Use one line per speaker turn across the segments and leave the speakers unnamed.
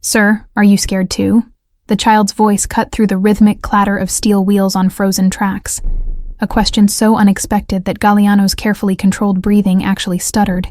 "Sir, are you scared too?" The child's voice cut through the rhythmic clatter of steel wheels on frozen tracks. A question so unexpected that Galliano's carefully controlled breathing actually stuttered.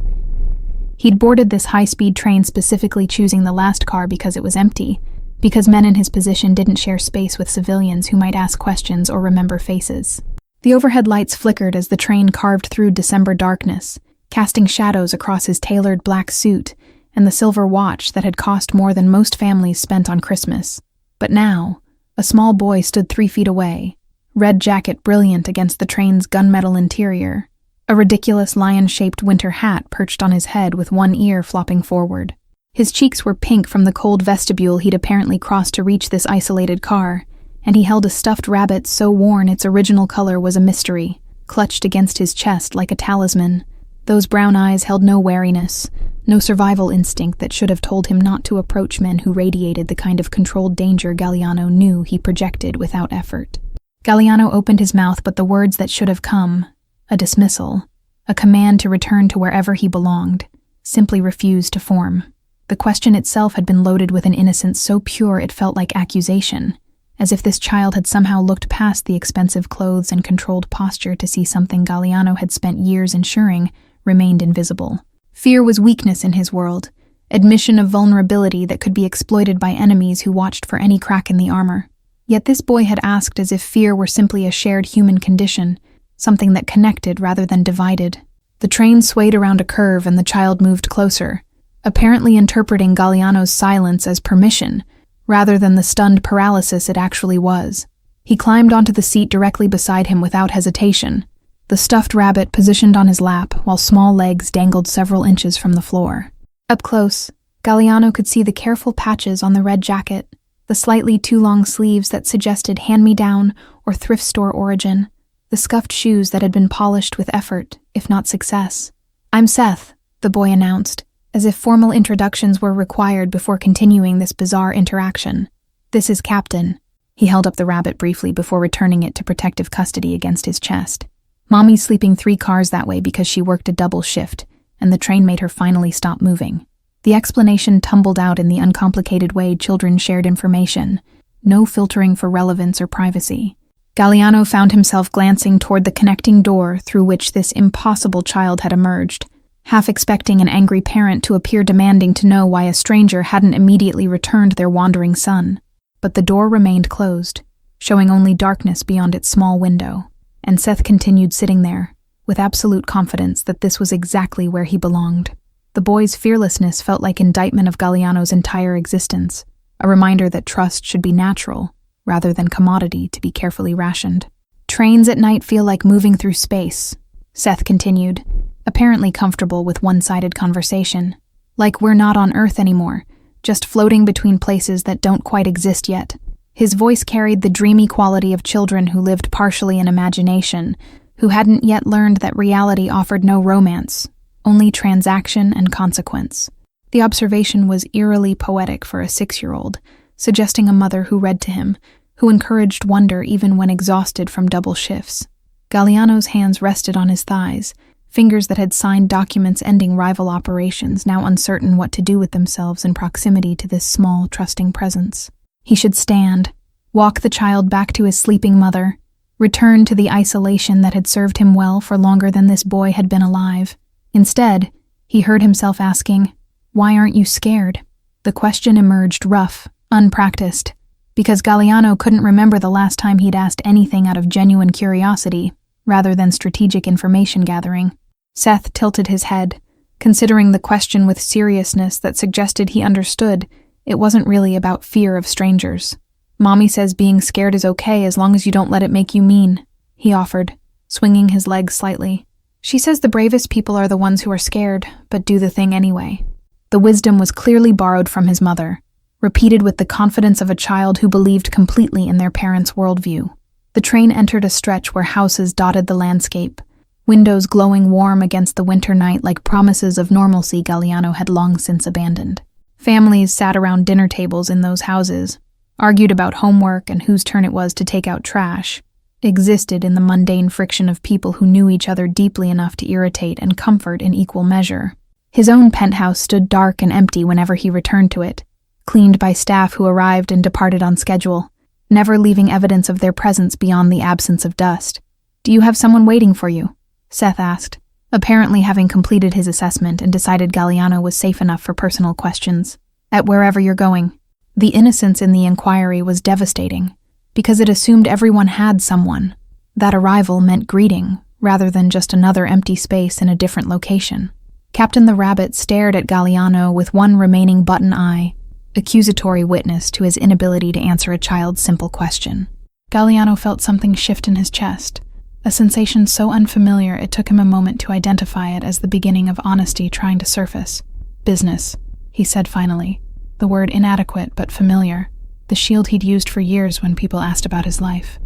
He'd boarded this high-speed train specifically choosing the last car because it was empty, because men in his position didn't share space with civilians who might ask questions or remember faces. The overhead lights flickered as the train carved through December darkness, casting shadows across his tailored black suit and the silver watch that had cost more than most families spent on Christmas. But now, a small boy stood 3 feet away, red jacket brilliant against the train's gunmetal interior, a ridiculous lion-shaped winter hat perched on his head with one ear flopping forward. His cheeks were pink from the cold vestibule he'd apparently crossed to reach this isolated car, and he held a stuffed rabbit so worn its original color was a mystery, clutched against his chest like a talisman. Those brown eyes held no wariness, no survival instinct that should have told him not to approach men who radiated the kind of controlled danger Galliano knew he projected without effort. Galliano opened his mouth, but the words that should have come, a dismissal, a command to return to wherever he belonged, simply refused to form. The question itself had been loaded with an innocence so pure it felt like accusation, as if this child had somehow looked past the expensive clothes and controlled posture to see something Galliano had spent years ensuring remained invisible. Fear was weakness in his world, admission of vulnerability that could be exploited by enemies who watched for any crack in the armor. Yet this boy had asked as if fear were simply a shared human condition, something that connected rather than divided. The train swayed around a curve and the child moved closer, apparently interpreting Galliano's silence as permission, rather than the stunned paralysis it actually was. He climbed onto the seat directly beside him without hesitation, the stuffed rabbit positioned on his lap while small legs dangled several inches from the floor. Up close, Galliano could see the careful patches on the red jacket, the slightly too long sleeves that suggested hand-me-down or thrift store origin, the scuffed shoes that had been polished with effort, if not success. "I'm Seth," the boy announced, as if formal introductions were required before continuing this bizarre interaction. "This is Captain." He held up the rabbit briefly before returning it to protective custody against his chest. "Mommy's sleeping 3 cars that way because she worked a double shift, and the train made her finally stop moving." The explanation tumbled out in the uncomplicated way children shared information, no filtering for relevance or privacy. Galliano found himself glancing toward the connecting door through which this impossible child had emerged, half expecting an angry parent to appear demanding to know why a stranger hadn't immediately returned their wandering son. But the door remained closed, showing only darkness beyond its small window, and Seth continued sitting there, with absolute confidence that this was exactly where he belonged. The boy's fearlessness felt like indictment of Galliano's entire existence, a reminder that trust should be natural, rather than commodity to be carefully rationed. "Trains at night feel like moving through space," Seth continued, apparently comfortable with one-sided conversation. "Like we're not on Earth anymore, just floating between places that don't quite exist yet." His voice carried the dreamy quality of children who lived partially in imagination, who hadn't yet learned that reality offered no romance, only transaction and consequence. The observation was eerily poetic for a 6-year-old, suggesting a mother who read to him, who encouraged wonder even when exhausted from double shifts. Galliano's hands rested on his thighs, fingers that had signed documents ending rival operations, now uncertain what to do with themselves in proximity to this small, trusting presence. He should stand, walk the child back to his sleeping mother, return to the isolation that had served him well for longer than this boy had been alive. Instead, he heard himself asking, "Why aren't you scared?" The question emerged rough, unpracticed, because Galliano couldn't remember the last time he'd asked anything out of genuine curiosity, rather than strategic information gathering. Seth tilted his head, considering the question with seriousness that suggested he understood it wasn't really about fear of strangers. "Mommy says being scared is okay as long as you don't let it make you mean," he offered, swinging his legs slightly. "She says the bravest people are the ones who are scared, but do the thing anyway." The wisdom was clearly borrowed from his mother, repeated with the confidence of a child who believed completely in their parents' worldview. The train entered a stretch where houses dotted the landscape, windows glowing warm against the winter night like promises of normalcy Galliano had long since abandoned. Families sat around dinner tables in those houses, argued about homework and whose turn it was to take out trash, existed in the mundane friction of people who knew each other deeply enough to irritate and comfort in equal measure. His own penthouse stood dark and empty whenever he returned to it, cleaned by staff who arrived and departed on schedule, never leaving evidence of their presence beyond the absence of dust. "Do you have someone waiting for you?" Seth asked, apparently having completed his assessment and decided Galliano was safe enough for personal questions. "At wherever you're going." The innocence in the inquiry was devastating, because it assumed everyone had someone. That arrival meant greeting, rather than just another empty space in a different location. Captain the Rabbit stared at Galliano with one remaining button eye, accusatory witness to his inability to answer a child's simple question. Galliano felt something shift in his chest, a sensation so unfamiliar it took him a moment to identify it as the beginning of honesty trying to surface. "Business," he said finally, the word inadequate but familiar, the shield he'd used for years when people asked about his life.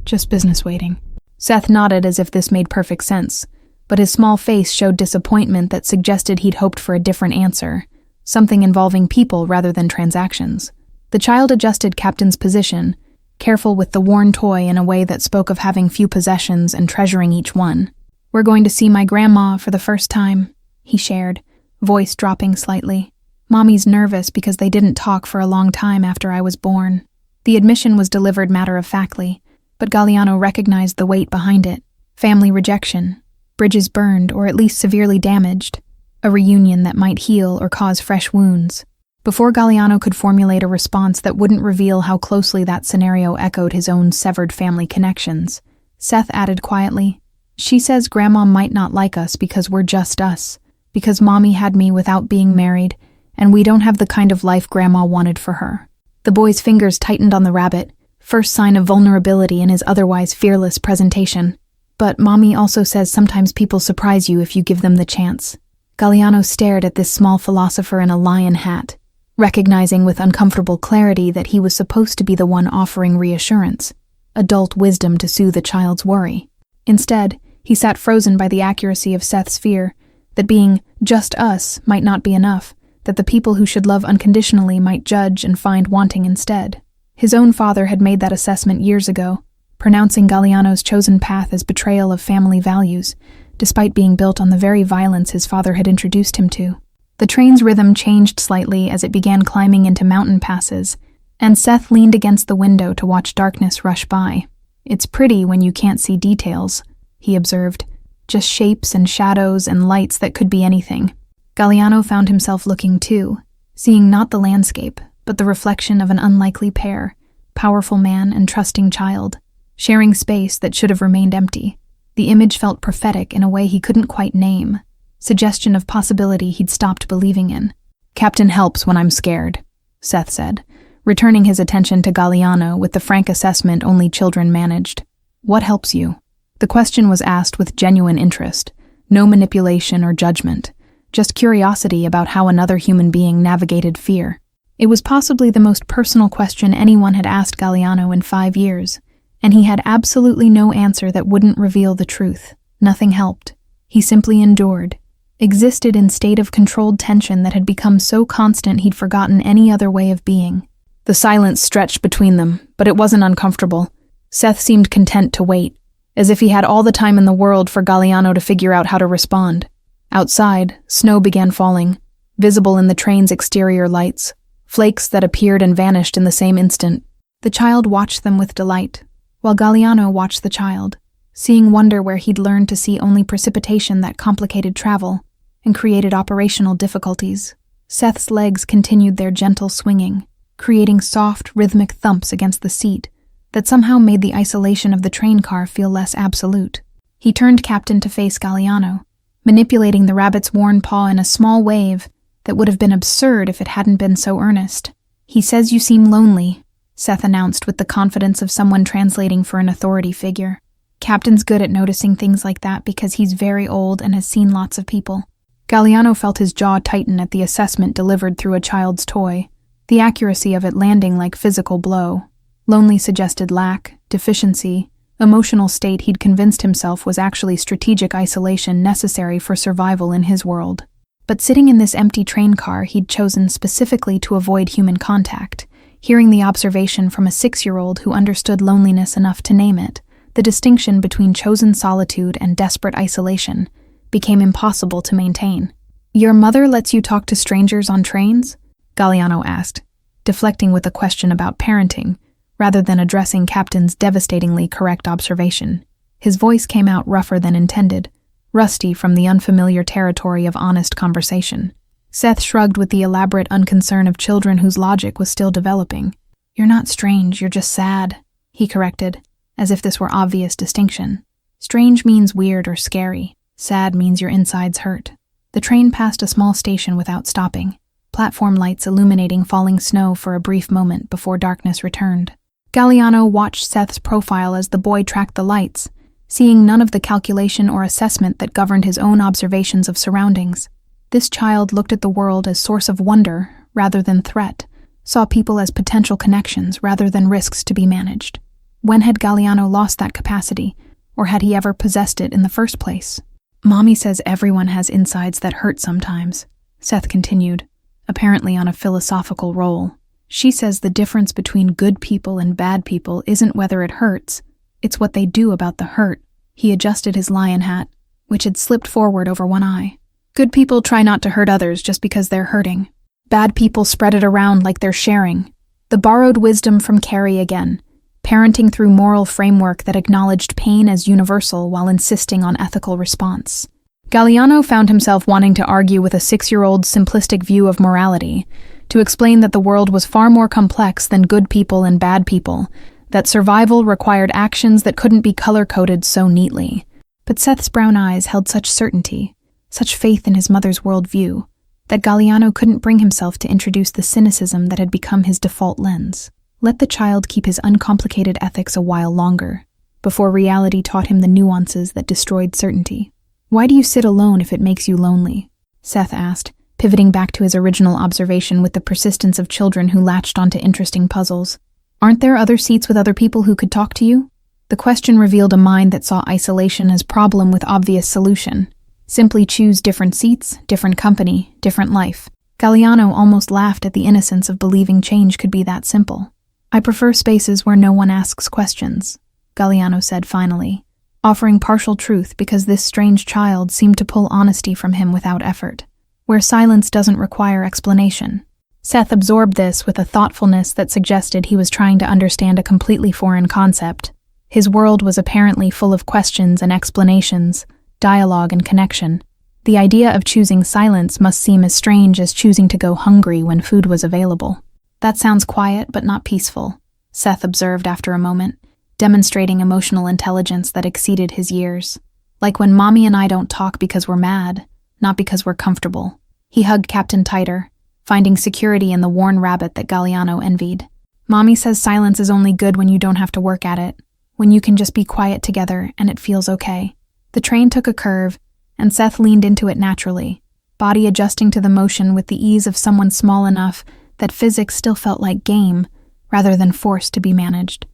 "Just business waiting." Seth nodded as if this made perfect sense, but his small face showed disappointment that suggested he'd hoped for a different answer, something involving people rather than transactions. The child adjusted Captain's position, careful with the worn toy in a way that spoke of having few possessions and treasuring each one. "We're going to see my grandma for the first time," he shared, voice dropping slightly. "Mommy's nervous because they didn't talk for a long time after I was born." The admission was delivered matter-of-factly, but Galliano recognized the weight behind it. Family rejection, bridges burned or at least severely damaged, a reunion that might heal or cause fresh wounds. Before Galliano could formulate a response that wouldn't reveal how closely that scenario echoed his own severed family connections, Seth added quietly, "She says Grandma might not like us because we're just us, because Mommy had me without being married, and we don't have the kind of life Grandma wanted for her." The boy's fingers tightened on the rabbit, first sign of vulnerability in his otherwise fearless presentation. "But Mommy also says sometimes people surprise you if you give them the chance." Galliano stared at this small philosopher in a lion hat, recognizing with uncomfortable clarity that he was supposed to be the one offering reassurance, adult wisdom to soothe a child's worry. Instead, he sat frozen by the accuracy of Seth's fear that being just us might not be enough, that the people who should love unconditionally might judge and find wanting instead. His own father had made that assessment years ago, pronouncing Galliano's chosen path as betrayal of family values, despite being built on the very violence his father had introduced him to. The train's rhythm changed slightly as it began climbing into mountain passes, and Seth leaned against the window to watch darkness rush by. "It's pretty when you can't see details," he observed, "just shapes and shadows and lights that could be anything." Galliano found himself looking too, seeing not the landscape, but the reflection of an unlikely pair, powerful man and trusting child, sharing space that should have remained empty. The image felt prophetic in a way he couldn't quite name, suggestion of possibility he'd stopped believing in. "Captain helps when I'm scared," Seth said, returning his attention to Galliano with the frank assessment only children managed. "What helps you?" The question was asked with genuine interest, no manipulation or judgment, just curiosity about how another human being navigated fear. It was possibly the most personal question anyone had asked Galliano in 5 years, and he had absolutely no answer that wouldn't reveal the truth. Nothing helped. He simply endured, existed in state of controlled tension that had become so constant he'd forgotten any other way of being. The silence stretched between them, but it wasn't uncomfortable. Seth seemed content to wait, as if he had all the time in the world for Galliano to figure out how to respond. Outside, snow began falling, visible in the train's exterior lights, flakes that appeared and vanished in the same instant. The child watched them with delight, while Galliano watched the child, seeing wonder where he'd learned to see only precipitation that complicated travel and created operational difficulties. Seth's legs continued their gentle swinging, creating soft, rhythmic thumps against the seat that somehow made the isolation of the train car feel less absolute. He turned Captain to face Galliano, manipulating the rabbit's worn paw in a small wave that would have been absurd if it hadn't been so earnest. "He says you seem lonely," Seth announced with the confidence of someone translating for an authority figure. Captain's good at noticing things like that because he's very old and has seen lots of people. Galliano felt his jaw tighten at the assessment delivered through a child's toy, the accuracy of it landing like physical blow. Lonely suggested lack, deficiency, emotional state he'd convinced himself was actually strategic isolation necessary for survival in his world. But sitting in this empty train car he'd chosen specifically to avoid human contact, hearing the observation from a 6-year-old who understood loneliness enough to name it, the distinction between chosen solitude and desperate isolation became impossible to maintain. "Your mother lets you talk to strangers on trains?" Galliano asked, deflecting with a question about parenting, rather than addressing Captain's devastatingly correct observation. His voice came out rougher than intended, rusty from the unfamiliar territory of honest conversation. Seth shrugged with the elaborate unconcern of children whose logic was still developing. "You're not strange, you're just sad," he corrected, as if this were obvious distinction. "Strange means weird or scary. Sad means your insides hurt." The train passed a small station without stopping, platform lights illuminating falling snow for a brief moment before darkness returned. Galliano watched Seth's profile as the boy tracked the lights, seeing none of the calculation or assessment that governed his own observations of surroundings. This child looked at the world as source of wonder rather than threat, saw people as potential connections rather than risks to be managed. When had Galliano lost that capacity, or had he ever possessed it in the first place? "Mommy says everyone has insides that hurt sometimes," Seth continued, apparently on a philosophical roll. "She says the difference between good people and bad people isn't whether it hurts, it's what they do about the hurt." He adjusted his lion hat, which had slipped forward over one eye. "Good people try not to hurt others just because they're hurting. Bad people spread it around like they're sharing." The borrowed wisdom from Carrie again, parenting through moral framework that acknowledged pain as universal while insisting on ethical response. Galliano found himself wanting to argue with a 6-year-old's simplistic view of morality, to explain that the world was far more complex than good people and bad people, that survival required actions that couldn't be color-coded so neatly. But Seth's brown eyes held such certainty, such faith in his mother's worldview, that Galliano couldn't bring himself to introduce the cynicism that had become his default lens. Let the child keep his uncomplicated ethics a while longer, before reality taught him the nuances that destroyed certainty. "Why do you sit alone if it makes you lonely?" Seth asked, pivoting back to his original observation with the persistence of children who latched onto interesting puzzles. "Aren't there other seats with other people who could talk to you?" The question revealed a mind that saw isolation as problem with obvious solution. Simply choose different seats, different company, different life. Galliano almost laughed at the innocence of believing change could be that simple. "I prefer spaces where no one asks questions," Galliano said finally, offering partial truth because this strange child seemed to pull honesty from him without effort. "Where silence doesn't require explanation." Seth absorbed this with a thoughtfulness that suggested he was trying to understand a completely foreign concept. His world was apparently full of questions and explanations, dialogue and connection. The idea of choosing silence must seem as strange as choosing to go hungry when food was available. "That sounds quiet but not peaceful," Seth observed after a moment, demonstrating emotional intelligence that exceeded his years. "Like when Mommy and I don't talk because we're mad, not because we're comfortable." He hugged Captain tighter, finding security in the worn rabbit that Galliano envied. "Mommy says silence is only good when you don't have to work at it, when you can just be quiet together and it feels okay." The train took a curve, and Seth leaned into it naturally, body adjusting to the motion with the ease of someone small enough that physics still felt like game, rather than forced to be managed.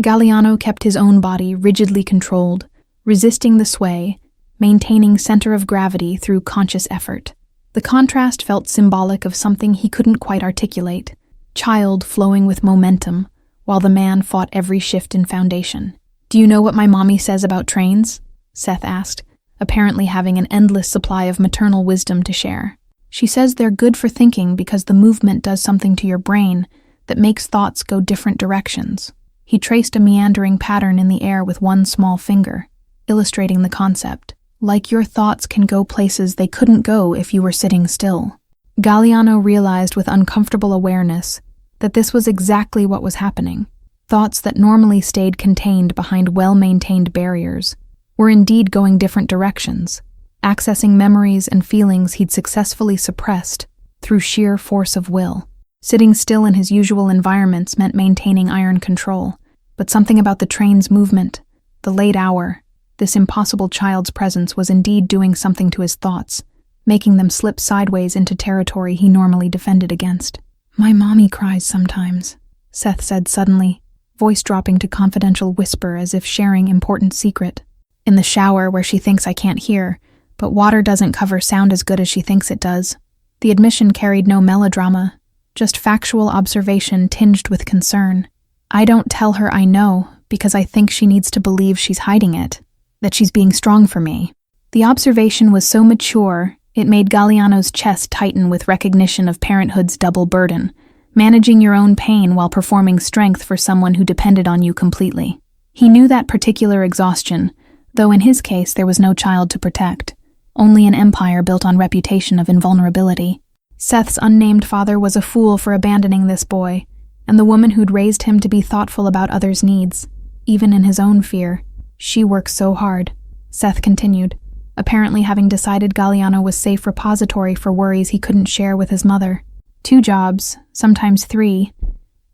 Galliano kept his own body rigidly controlled, resisting the sway, maintaining center of gravity through conscious effort. The contrast felt symbolic of something he couldn't quite articulate, child flowing with momentum, while the man fought every shift in foundation. "Do you know what my mommy says about trains?" Seth asked, apparently having an endless supply of maternal wisdom to share. "She says they're good for thinking because the movement does something to your brain that makes thoughts go different directions." He traced a meandering pattern in the air with one small finger, illustrating the concept. "Like your thoughts can go places they couldn't go if you were sitting still." Galliano realized with uncomfortable awareness that this was exactly what was happening. Thoughts that normally stayed contained behind well-maintained barriers were indeed going different directions, accessing memories and feelings he'd successfully suppressed through sheer force of will. Sitting still in his usual environments meant maintaining iron control, but something about the train's movement, the late hour, this impossible child's presence was indeed doing something to his thoughts, making them slip sideways into territory he normally defended against. "My mommy cries sometimes," Seth said suddenly, voice dropping to confidential whisper as if sharing important secret. "In the shower where she thinks I can't hear, but water doesn't cover sound as good as she thinks it does." The admission carried no melodrama, just factual observation tinged with concern. "I don't tell her I know because I think she needs to believe she's hiding it, that she's being strong for me." The observation was so mature, It made Galliano's chest tighten with recognition of parenthood's double burden, managing your own pain while performing strength for someone who depended on you completely. He knew that particular exhaustion, though in his case there was no child to protect, only an empire built on reputation of invulnerability. Seth's unnamed father was a fool for abandoning this boy, and the woman who'd raised him to be thoughtful about others' needs, even in his own fear. She works so hard, Seth continued, apparently having decided Galliano was safe repository for worries he couldn't share with his mother. 2 jobs, sometimes 3,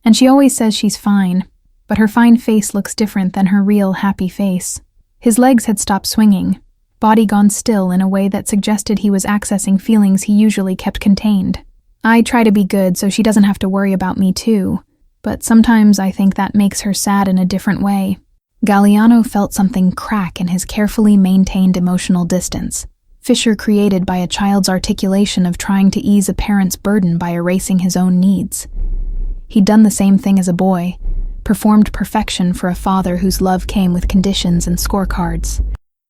and she always says she's fine, but her fine face looks different than her real happy face. His legs had stopped swinging, body gone still in a way that suggested he was accessing feelings he usually kept contained. I try to be good so she doesn't have to worry about me too, but sometimes I think that makes her sad in a different way. Galliano felt something crack in his carefully maintained emotional distance, fissure created by a child's articulation of trying to ease a parent's burden by erasing his own needs. He'd done the same thing as a boy, performed perfection for a father whose love came with conditions and scorecards.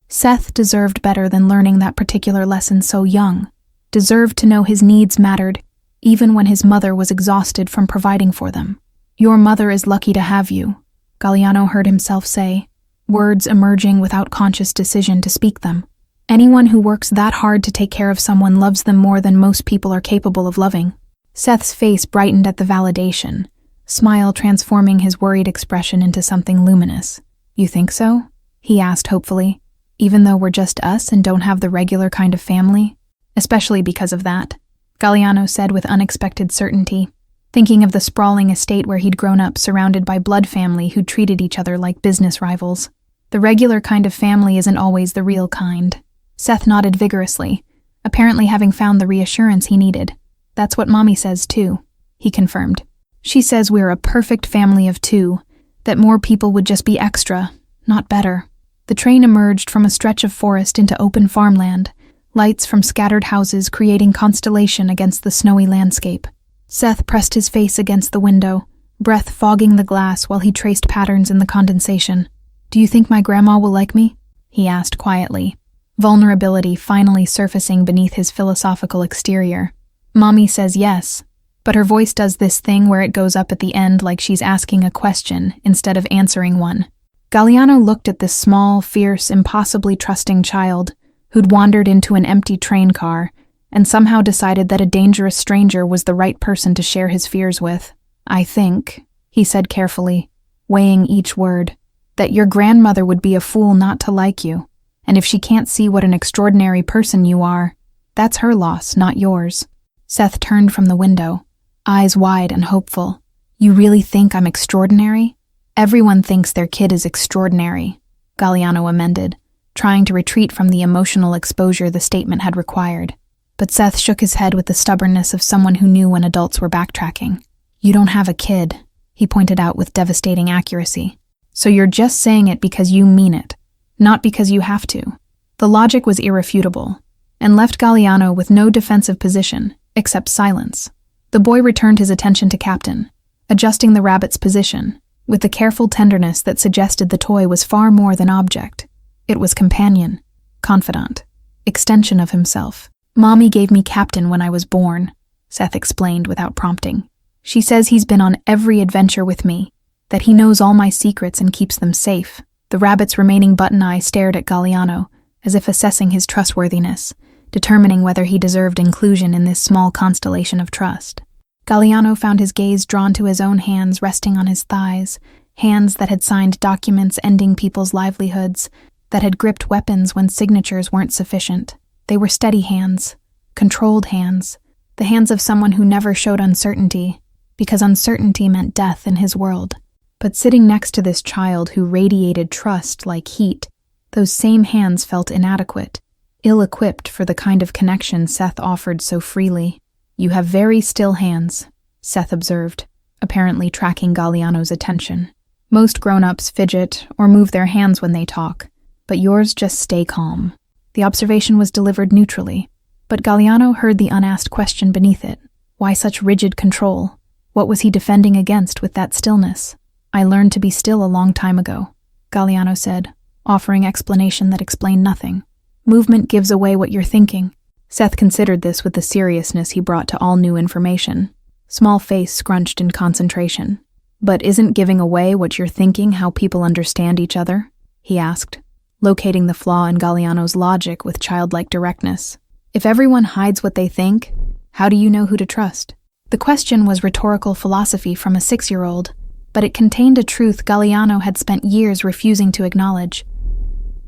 Seth deserved better than learning that particular lesson so young, deserved to know his needs mattered, even when his mother was exhausted from providing for them. "Your mother is lucky to have you," Galliano heard himself say, words emerging without conscious decision to speak them. "Anyone who works that hard to take care of someone loves them more than most people are capable of loving." Seth's face brightened at the validation, smile transforming his worried expression into something luminous. "You think so?" he asked hopefully, "even though we're just us and don't have the regular kind of family?" "Especially because of that," Galliano said with unexpected certainty, thinking of the sprawling estate where he'd grown up surrounded by blood family who treated each other like business rivals. "The regular kind of family isn't always the real kind." Seth nodded vigorously, apparently having found the reassurance he needed. "That's what Mommy says too," he confirmed. "She says we're a perfect family of 2, that more people would just be extra, not better." The train emerged from a stretch of forest into open farmland, lights from scattered houses creating constellation against the snowy landscape. Seth pressed his face against the window, breath fogging the glass while he traced patterns in the condensation. "Do you think my grandma will like me?" he asked quietly, vulnerability finally surfacing beneath his philosophical exterior. "Mommy says yes, but her voice does this thing where it goes up at the end like she's asking a question instead of answering one." Galliano looked at this small, fierce, impossibly trusting child who'd wandered into an empty train car and somehow decided that a dangerous stranger was the right person to share his fears with. "I think," he said carefully, weighing each word, "that your grandmother would be a fool not to like you, and if she can't see what an extraordinary person you are, that's her loss, not yours." Seth turned from the window, eyes wide and hopeful. "You really think I'm extraordinary?" "Everyone thinks their kid is extraordinary," Galliano amended, trying to retreat from the emotional exposure the statement had required. But Seth shook his head with the stubbornness of someone who knew when adults were backtracking. "You don't have a kid," he pointed out with devastating accuracy. "So you're just saying it because you mean it, not because you have to." The logic was irrefutable, and left Galliano with no defensive position, except silence. The boy returned his attention to Captain, adjusting the rabbit's position, with the careful tenderness that suggested the toy was far more than object. It was companion, confidant, extension of himself. "Mommy gave me Captain when I was born," Seth explained without prompting. "She says he's been on every adventure with me, that he knows all my secrets and keeps them safe." The rabbit's remaining button eye stared at Galliano, as if assessing his trustworthiness, determining whether he deserved inclusion in this small constellation of trust. Galliano found his gaze drawn to his own hands resting on his thighs, hands that had signed documents ending people's livelihoods, that had gripped weapons when signatures weren't sufficient. They were steady hands, controlled hands, the hands of someone who never showed uncertainty, because uncertainty meant death in his world. But sitting next to this child who radiated trust like heat, those same hands felt inadequate, ill-equipped for the kind of connection Seth offered so freely. "You have very still hands," Seth observed, apparently tracking Galliano's attention. "Most grown-ups fidget or move their hands when they talk, but yours just stay calm." The observation was delivered neutrally, but Galliano heard the unasked question beneath it. Why such rigid control? What was he defending against with that stillness? "I learned to be still a long time ago," Galliano said, offering explanation that explained nothing. "Movement gives away what you're thinking." Seth considered this with the seriousness he brought to all new information. Small face scrunched in concentration. "But isn't giving away what you're thinking how people understand each other?" he asked, locating the flaw in Galliano's logic with childlike directness. "If everyone hides what they think, how do you know who to trust?" The question was rhetorical philosophy from a 6-year-old, but it contained a truth Galliano had spent years refusing to acknowledge.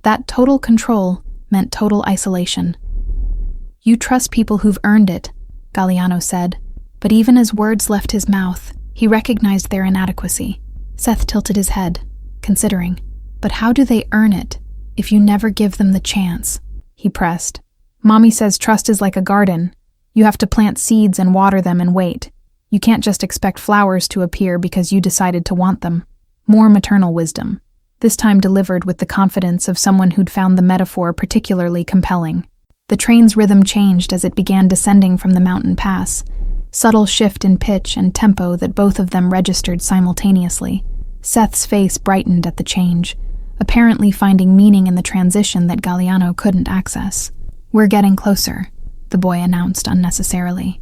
That total control meant total isolation. "You trust people who've earned it," Galliano said, but even as words left his mouth, he recognized their inadequacy. Seth tilted his head, considering. "But how do they earn it if you never give them the chance?" he pressed. "Mommy says trust is like a garden. You have to plant seeds and water them and wait. You can't just expect flowers to appear because you decided to want them." More maternal wisdom, this time delivered with the confidence of someone who'd found the metaphor particularly compelling. The train's rhythm changed as it began descending from the mountain pass, subtle shift in pitch and tempo that both of them registered simultaneously. Seth's face brightened at the change, apparently finding meaning in the transition that Galliano couldn't access. "We're getting closer," the boy announced unnecessarily.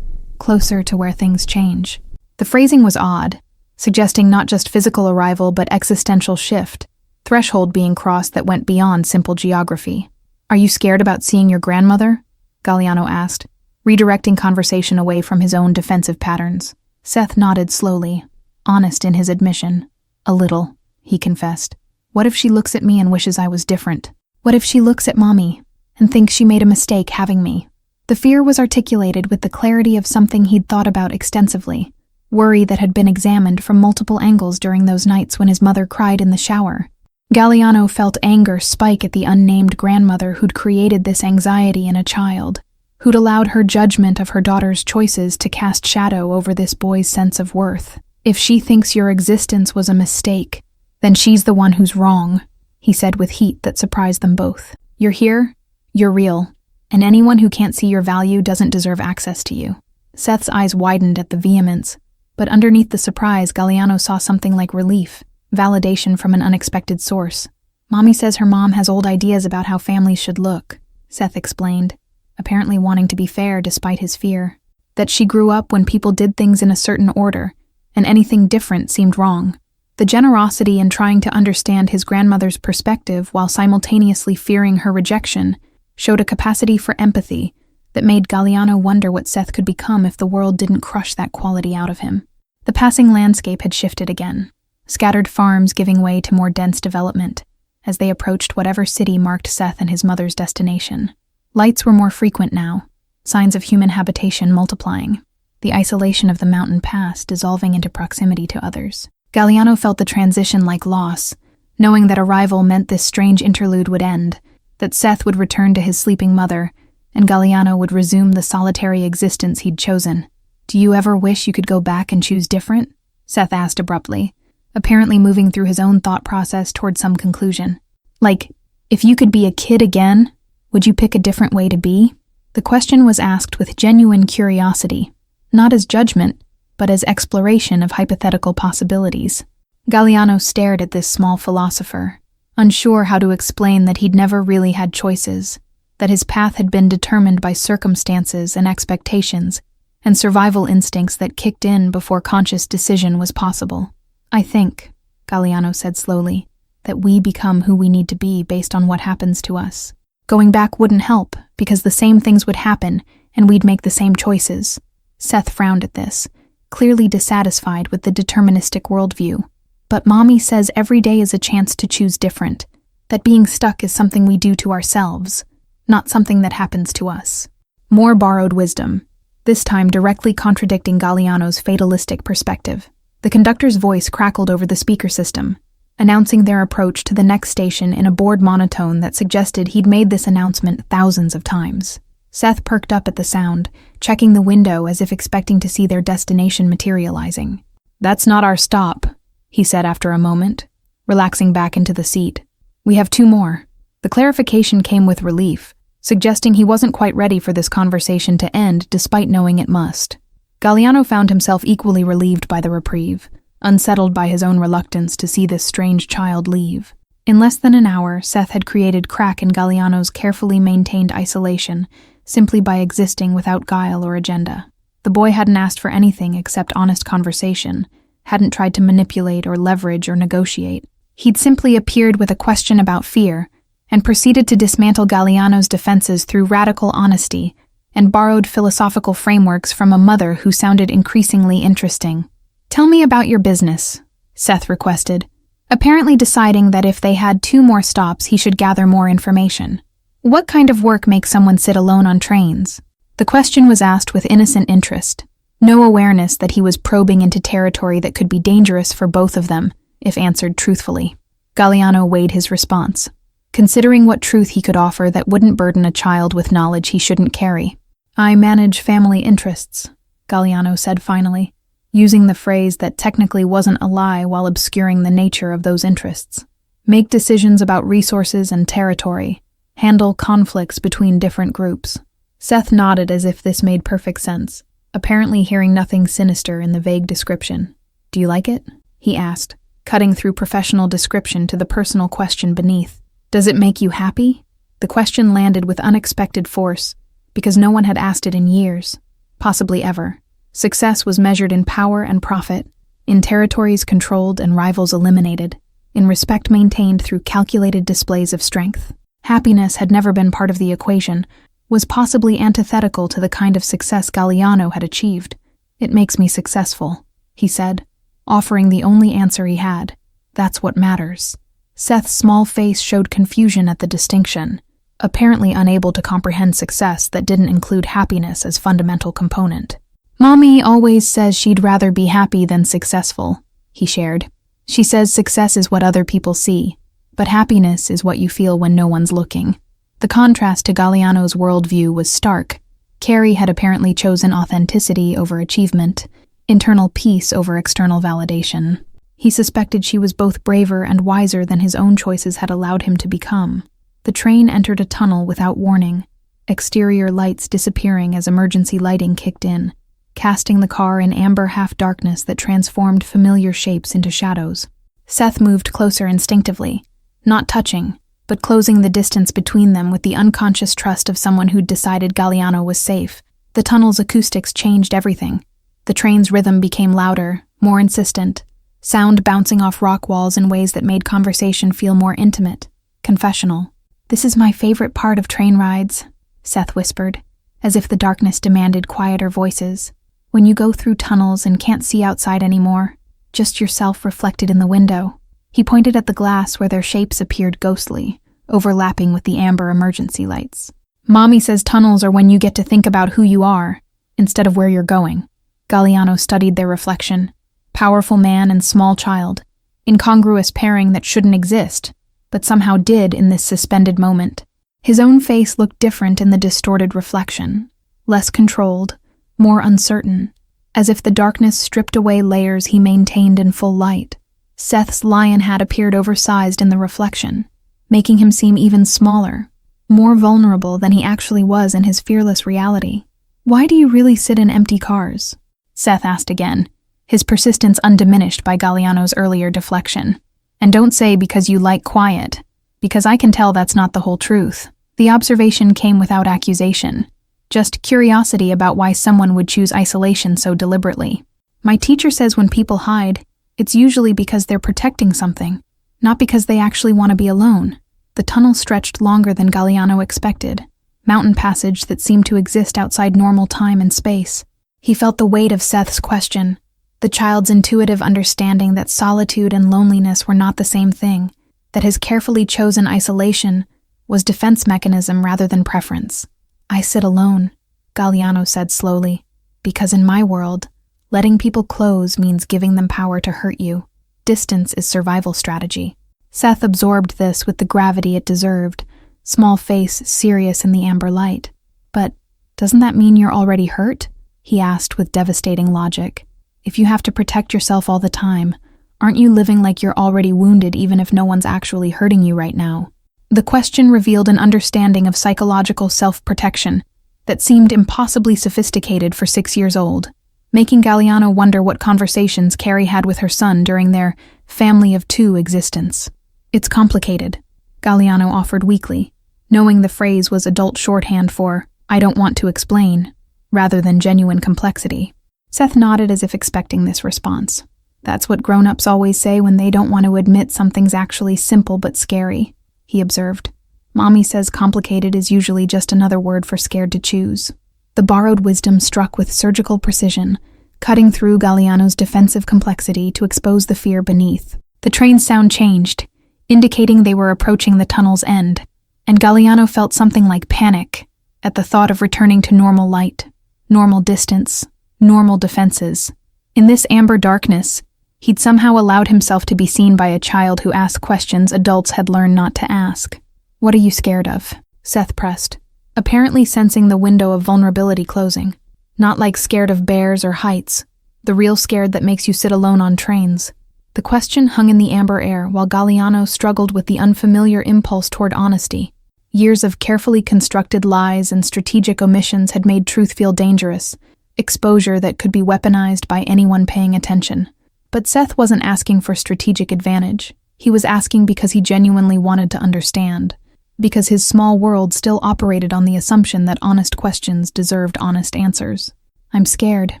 "Closer to where things change." The phrasing was odd, suggesting not just physical arrival but existential shift, threshold being crossed that went beyond simple geography. "Are you scared about seeing your grandmother?" Galliano asked, redirecting conversation away from his own defensive patterns. Seth nodded slowly, honest in his admission. "A little," he confessed. "What if she looks at me and wishes I was different? What if she looks at Mommy and thinks she made a mistake having me?" The fear was articulated with the clarity of something he'd thought about extensively, worry that had been examined from multiple angles during those nights when his mother cried in the shower. Galliano felt anger spike at the unnamed grandmother who'd created this anxiety in a child, who'd allowed her judgment of her daughter's choices to cast shadow over this boy's sense of worth. "If she thinks your existence was a mistake, then she's the one who's wrong," he said with heat that surprised them both. "You're here, you're real, and anyone who can't see your value doesn't deserve access to you." Seth's eyes widened at the vehemence, but underneath the surprise, Galliano saw something like relief, validation from an unexpected source. "Mommy says her mom has old ideas about how families should look," Seth explained, apparently wanting to be fair despite his fear. "That she grew up when people did things in a certain order, and anything different seemed wrong." The generosity in trying to understand his grandmother's perspective while simultaneously fearing her rejection showed a capacity for empathy that made Galliano wonder what Seth could become if the world didn't crush that quality out of him. The passing landscape had shifted again, scattered farms giving way to more dense development as they approached whatever city marked Seth and his mother's destination. Lights were more frequent now, signs of human habitation multiplying, the isolation of the mountain pass dissolving into proximity to others. Galliano felt the transition like loss, knowing that arrival meant this strange interlude would end, that Seth would return to his sleeping mother, and Galliano would resume the solitary existence he'd chosen. "Do you ever wish you could go back and choose different?" Seth asked abruptly, apparently moving through his own thought process toward some conclusion. "Like, if you could be a kid again, would you pick a different way to be?" The question was asked with genuine curiosity, not as judgment, but as exploration of hypothetical possibilities. Galliano stared at this small philosopher, unsure how to explain that he'd never really had choices, that his path had been determined by circumstances and expectations, and survival instincts that kicked in before conscious decision was possible. "I think," Galliano said slowly, "that we become who we need to be based on what happens to us. Going back wouldn't help, because the same things would happen, and we'd make the same choices." Seth frowned at this, clearly dissatisfied with the deterministic worldview. "But Mommy says every day is a chance to choose different, that being stuck is something we do to ourselves, not something that happens to us." More borrowed wisdom, this time directly contradicting Galliano's fatalistic perspective. The conductor's voice crackled over the speaker system, announcing their approach to the next station in a bored monotone that suggested he'd made this announcement thousands of times. Seth perked up at the sound, checking the window as if expecting to see their destination materializing. "That's not our stop," he said after a moment, relaxing back into the seat. "We have 2 more. The clarification came with relief, suggesting he wasn't quite ready for this conversation to end despite knowing it must. Galliano found himself equally relieved by the reprieve, unsettled by his own reluctance to see this strange child leave. In less than an hour, Seth had created crack in Galliano's carefully maintained isolation simply by existing without guile or agenda. The boy hadn't asked for anything except honest conversation, hadn't tried to manipulate or leverage or negotiate. He'd simply appeared with a question about fear and proceeded to dismantle Galliano's defenses through radical honesty and borrowed philosophical frameworks from a mother who sounded increasingly interesting. "Tell me about your business," Seth requested, apparently deciding that if they had 2 more stops, he should gather more information. "What kind of work makes someone sit alone on trains?" The question was asked with innocent interest, no awareness that he was probing into territory that could be dangerous for both of them if answered truthfully. Galliano weighed his response, considering what truth he could offer that wouldn't burden a child with knowledge he shouldn't carry. "I manage family interests," Galliano said finally, using the phrase that technically wasn't a lie while obscuring the nature of those interests. "Make decisions about resources and territory, handle conflicts between different groups." Seth nodded as if this made perfect sense, apparently hearing nothing sinister in the vague description. "Do you like it?" he asked, cutting through professional description to the personal question beneath. "Does it make you happy?" The question landed with unexpected force, because no one had asked it in years, possibly ever. Success was measured in power and profit, in territories controlled and rivals eliminated, in respect maintained through calculated displays of strength. Happiness had never been part of the equation, was possibly antithetical to the kind of success Galliano had achieved. "It makes me successful," he said, offering the only answer he had. "That's what matters." Seth's small face showed confusion at the distinction, apparently unable to comprehend success that didn't include happiness as fundamental component. "Mommy always says she'd rather be happy than successful," he shared. "She says success is what other people see, but happiness is what you feel when no one's looking." The contrast to Galliano's worldview was stark. Carrie had apparently chosen authenticity over achievement, internal peace over external validation. He suspected she was both braver and wiser than his own choices had allowed him to become. The train entered a tunnel without warning, exterior lights disappearing as emergency lighting kicked in, casting the car in amber half-darkness that transformed familiar shapes into shadows. Seth moved closer instinctively, not touching, but closing the distance between them with the unconscious trust of someone who'd decided Galliano was safe. The tunnel's acoustics changed everything. The train's rhythm became louder, more insistent, sound bouncing off rock walls in ways that made conversation feel more intimate, confessional. "This is my favorite part of train rides," Seth whispered, as if the darkness demanded quieter voices. "When you go through tunnels and can't see outside anymore, just yourself reflected in the window." He pointed at the glass where their shapes appeared ghostly, overlapping with the amber emergency lights. "Mommy says tunnels are when you get to think about who you are, instead of where you're going." Galliano studied their reflection. Powerful man and small child, incongruous pairing that shouldn't exist, but somehow did in this suspended moment. His own face looked different in the distorted reflection, less controlled, more uncertain, as if the darkness stripped away layers he maintained in full light. Seth's lion hat appeared oversized in the reflection, making him seem even smaller, more vulnerable than he actually was in his fearless reality. "Why do you really sit in empty cars?" Seth asked again, his persistence undiminished by Galliano's earlier deflection. "And don't say because you like quiet, because I can tell that's not the whole truth." The observation came without accusation, just curiosity about why someone would choose isolation so deliberately. "My teacher says when people hide, it's usually because they're protecting something, not because they actually want to be alone." The tunnel stretched longer than Galliano expected, mountain passage that seemed to exist outside normal time and space. He felt the weight of Seth's question, the child's intuitive understanding that solitude and loneliness were not the same thing, that his carefully chosen isolation was defense mechanism rather than preference. "I sit alone," Galliano said slowly, "because in my world, letting people close means giving them power to hurt you. Distance is survival strategy." Seth absorbed this with the gravity it deserved, small face serious in the amber light. "But doesn't that mean you're already hurt?" he asked with devastating logic. "If you have to protect yourself all the time, aren't you living like you're already wounded even if no one's actually hurting you right now?" The question revealed an understanding of psychological self-protection that seemed impossibly sophisticated for 6 years old, making Galliano wonder what conversations Carrie had with her son during their family of 2 existence. "It's complicated," Galliano offered weakly, knowing the phrase was adult shorthand for, I don't want to explain, rather than genuine complexity. Seth nodded as if expecting this response. That's what grown-ups always say when they don't want to admit something's actually simple but scary, he observed. Mommy says complicated is usually just another word for scared to choose. The borrowed wisdom struck with surgical precision, cutting through Galliano's defensive complexity to expose the fear beneath. The train's sound changed, indicating they were approaching the tunnel's end, and Galliano felt something like panic at the thought of returning to normal light, normal distance, normal defenses. In this amber darkness, he'd somehow allowed himself to be seen by a child who asked questions adults had learned not to ask. What are you scared of? Seth pressed, apparently sensing the window of vulnerability closing. Not like scared of bears or heights, the real scared that makes you sit alone on trains. The question hung in the amber air while Galliano struggled with the unfamiliar impulse toward honesty. Years of carefully constructed lies and strategic omissions had made truth feel dangerous, exposure that could be weaponized by anyone paying attention. But Seth wasn't asking for strategic advantage. He was asking because he genuinely wanted to understand, because his small world still operated on the assumption that honest questions deserved honest answers. I'm scared,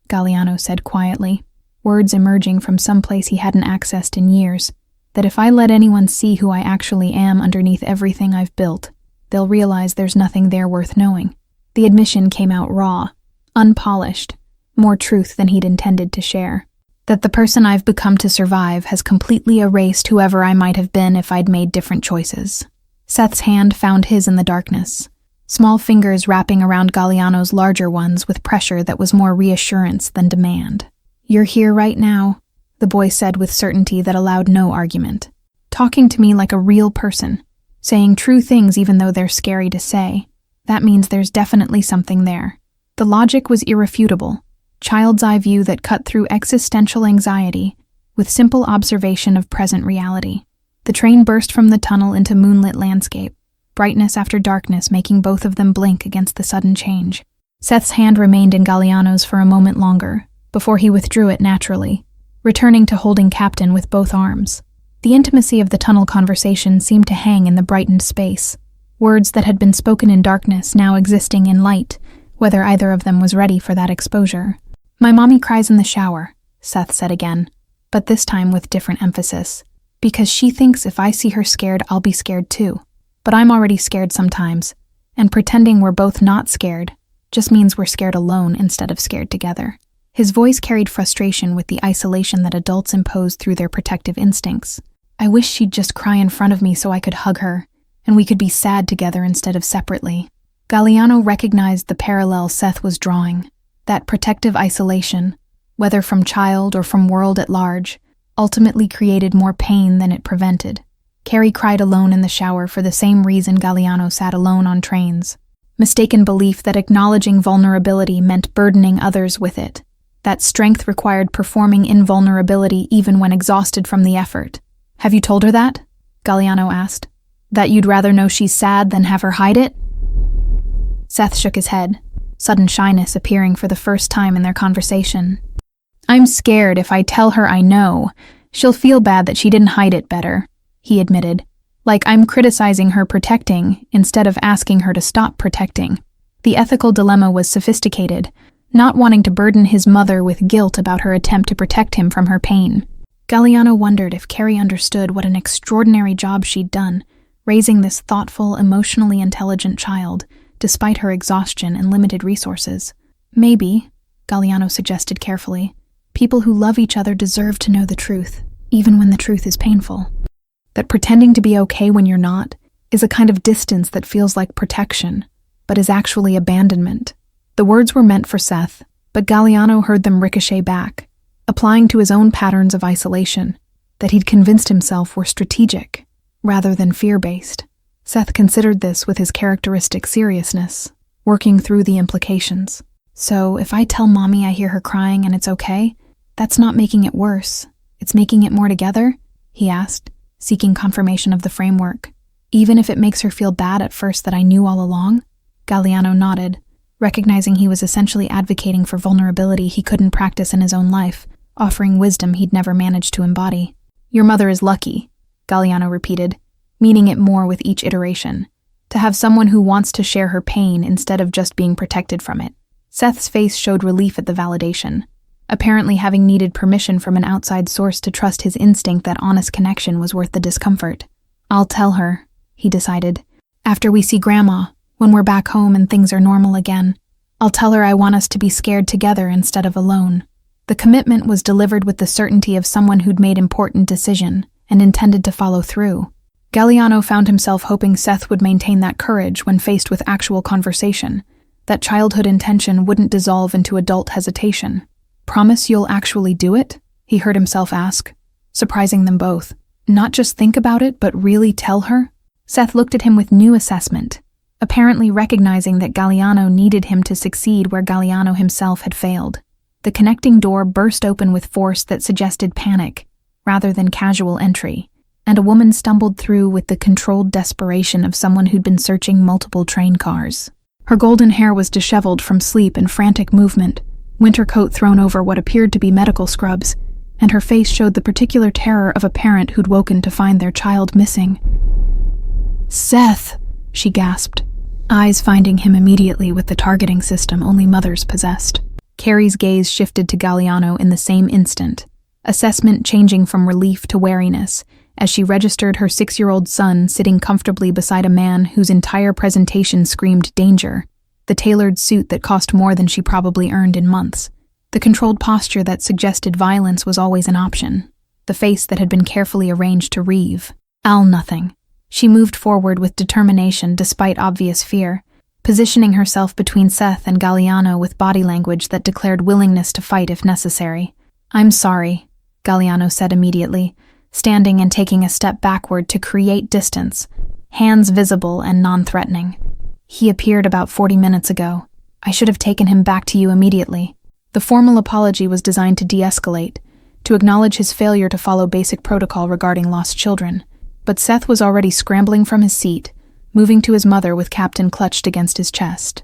Galliano said quietly, words emerging from someplace he hadn't accessed in years, that if I let anyone see who I actually am underneath everything I've built, they'll realize there's nothing there worth knowing. The admission came out raw, unpolished, more truth than he'd intended to share. That the person I've become to survive has completely erased whoever I might have been if I'd made different choices. Seth's hand found his in the darkness, small fingers wrapping around Galliano's larger ones with pressure that was more reassurance than demand. You're here right now, the boy said with certainty that allowed no argument. Talking to me like a real person, saying true things even though they're scary to say. That means there's definitely something there. The logic was irrefutable, child's eye view that cut through existential anxiety with simple observation of present reality. The train burst from the tunnel into moonlit landscape, brightness after darkness making both of them blink against the sudden change. Seth's hand remained in Galliano's for a moment longer, before he withdrew it naturally, returning to holding Captain with both arms. The intimacy of the tunnel conversation seemed to hang in the brightened space, words that had been spoken in darkness now existing in light, whether either of them was ready for that exposure. My mommy cries in the shower, Seth said again, but this time with different emphasis. Because she thinks if I see her scared, I'll be scared too. But I'm already scared sometimes, and pretending we're both not scared just means we're scared alone instead of scared together. His voice carried frustration with the isolation that adults impose through their protective instincts. I wish she'd just cry in front of me so I could hug her, and we could be sad together instead of separately. Galliano recognized the parallel Seth was drawing. That protective isolation, whether from child or from world at large, ultimately created more pain than it prevented. Carrie cried alone in the shower for the same reason Galliano sat alone on trains. Mistaken belief that acknowledging vulnerability meant burdening others with it. That strength required performing invulnerability even when exhausted from the effort. Have you told her that? Galliano asked. That you'd rather know she's sad than have her hide it? Seth shook his head, sudden shyness appearing for the first time in their conversation. I'm scared if I tell her I know, she'll feel bad that she didn't hide it better, he admitted. Like I'm criticizing her protecting instead of asking her to stop protecting. The ethical dilemma was sophisticated, not wanting to burden his mother with guilt about her attempt to protect him from her pain. Galliano wondered if Carrie understood what an extraordinary job she'd done, raising this thoughtful, emotionally intelligent child, despite her exhaustion and limited resources. Maybe, Galliano suggested carefully, people who love each other deserve to know the truth, even when the truth is painful. That pretending to be okay when you're not is a kind of distance that feels like protection, but is actually abandonment. The words were meant for Seth, but Galliano heard them ricochet back, applying to his own patterns of isolation, that he'd convinced himself were strategic, rather than fear-based. Seth considered this with his characteristic seriousness, working through the implications. So, if I tell Mommy I hear her crying and it's okay, that's not making it worse. It's making it more together? He asked, seeking confirmation of the framework. Even if it makes her feel bad at first that I knew all along? Galliano nodded, recognizing he was essentially advocating for vulnerability he couldn't practice in his own life, offering wisdom he'd never managed to embody. Your mother is lucky, Galliano repeated, meaning it more with each iteration. To have someone who wants to share her pain instead of just being protected from it. Seth's face showed relief at the validation, apparently having needed permission from an outside source to trust his instinct that honest connection was worth the discomfort. "I'll tell her," he decided. "After we see Grandma, when we're back home and things are normal again. I'll tell her I want us to be scared together instead of alone." The commitment was delivered with the certainty of someone who'd made important decision and intended to follow through. Galliano found himself hoping Seth would maintain that courage when faced with actual conversation, that childhood intention wouldn't dissolve into adult hesitation. "Promise you'll actually do it?" he heard himself ask, surprising them both. "Not just think about it, but really tell her?" Seth looked at him with new assessment, apparently recognizing that Galliano needed him to succeed where Galliano himself had failed. The connecting door burst open with force that suggested panic, rather than casual entry, and a woman stumbled through with the controlled desperation of someone who'd been searching multiple train cars. Her golden hair was disheveled from sleep and frantic movement, winter coat thrown over what appeared to be medical scrubs, and her face showed the particular terror of a parent who'd woken to find their child missing. "Seth!" she gasped, eyes finding him immediately with the targeting system only mothers possessed. Carrie's gaze shifted to Galliano in the same instant, assessment changing from relief to wariness, as she registered her 6-year-old son sitting comfortably beside a man whose entire presentation screamed danger, the tailored suit that cost more than she probably earned in months. The controlled posture that suggested violence was always an option, the face that had been carefully arranged to reave. "I'll nothing." She moved forward with determination despite obvious fear, positioning herself between Seth and Galliano with body language that declared willingness to fight if necessary. "I'm sorry," Galliano said immediately, standing and taking a step backward to create distance, hands visible and non-threatening. "He appeared about 40 minutes ago. I should have taken him back to you immediately." The formal apology was designed to de-escalate, to acknowledge his failure to follow basic protocol regarding lost children. But Seth was already scrambling from his seat, moving to his mother with Captain clutched against his chest.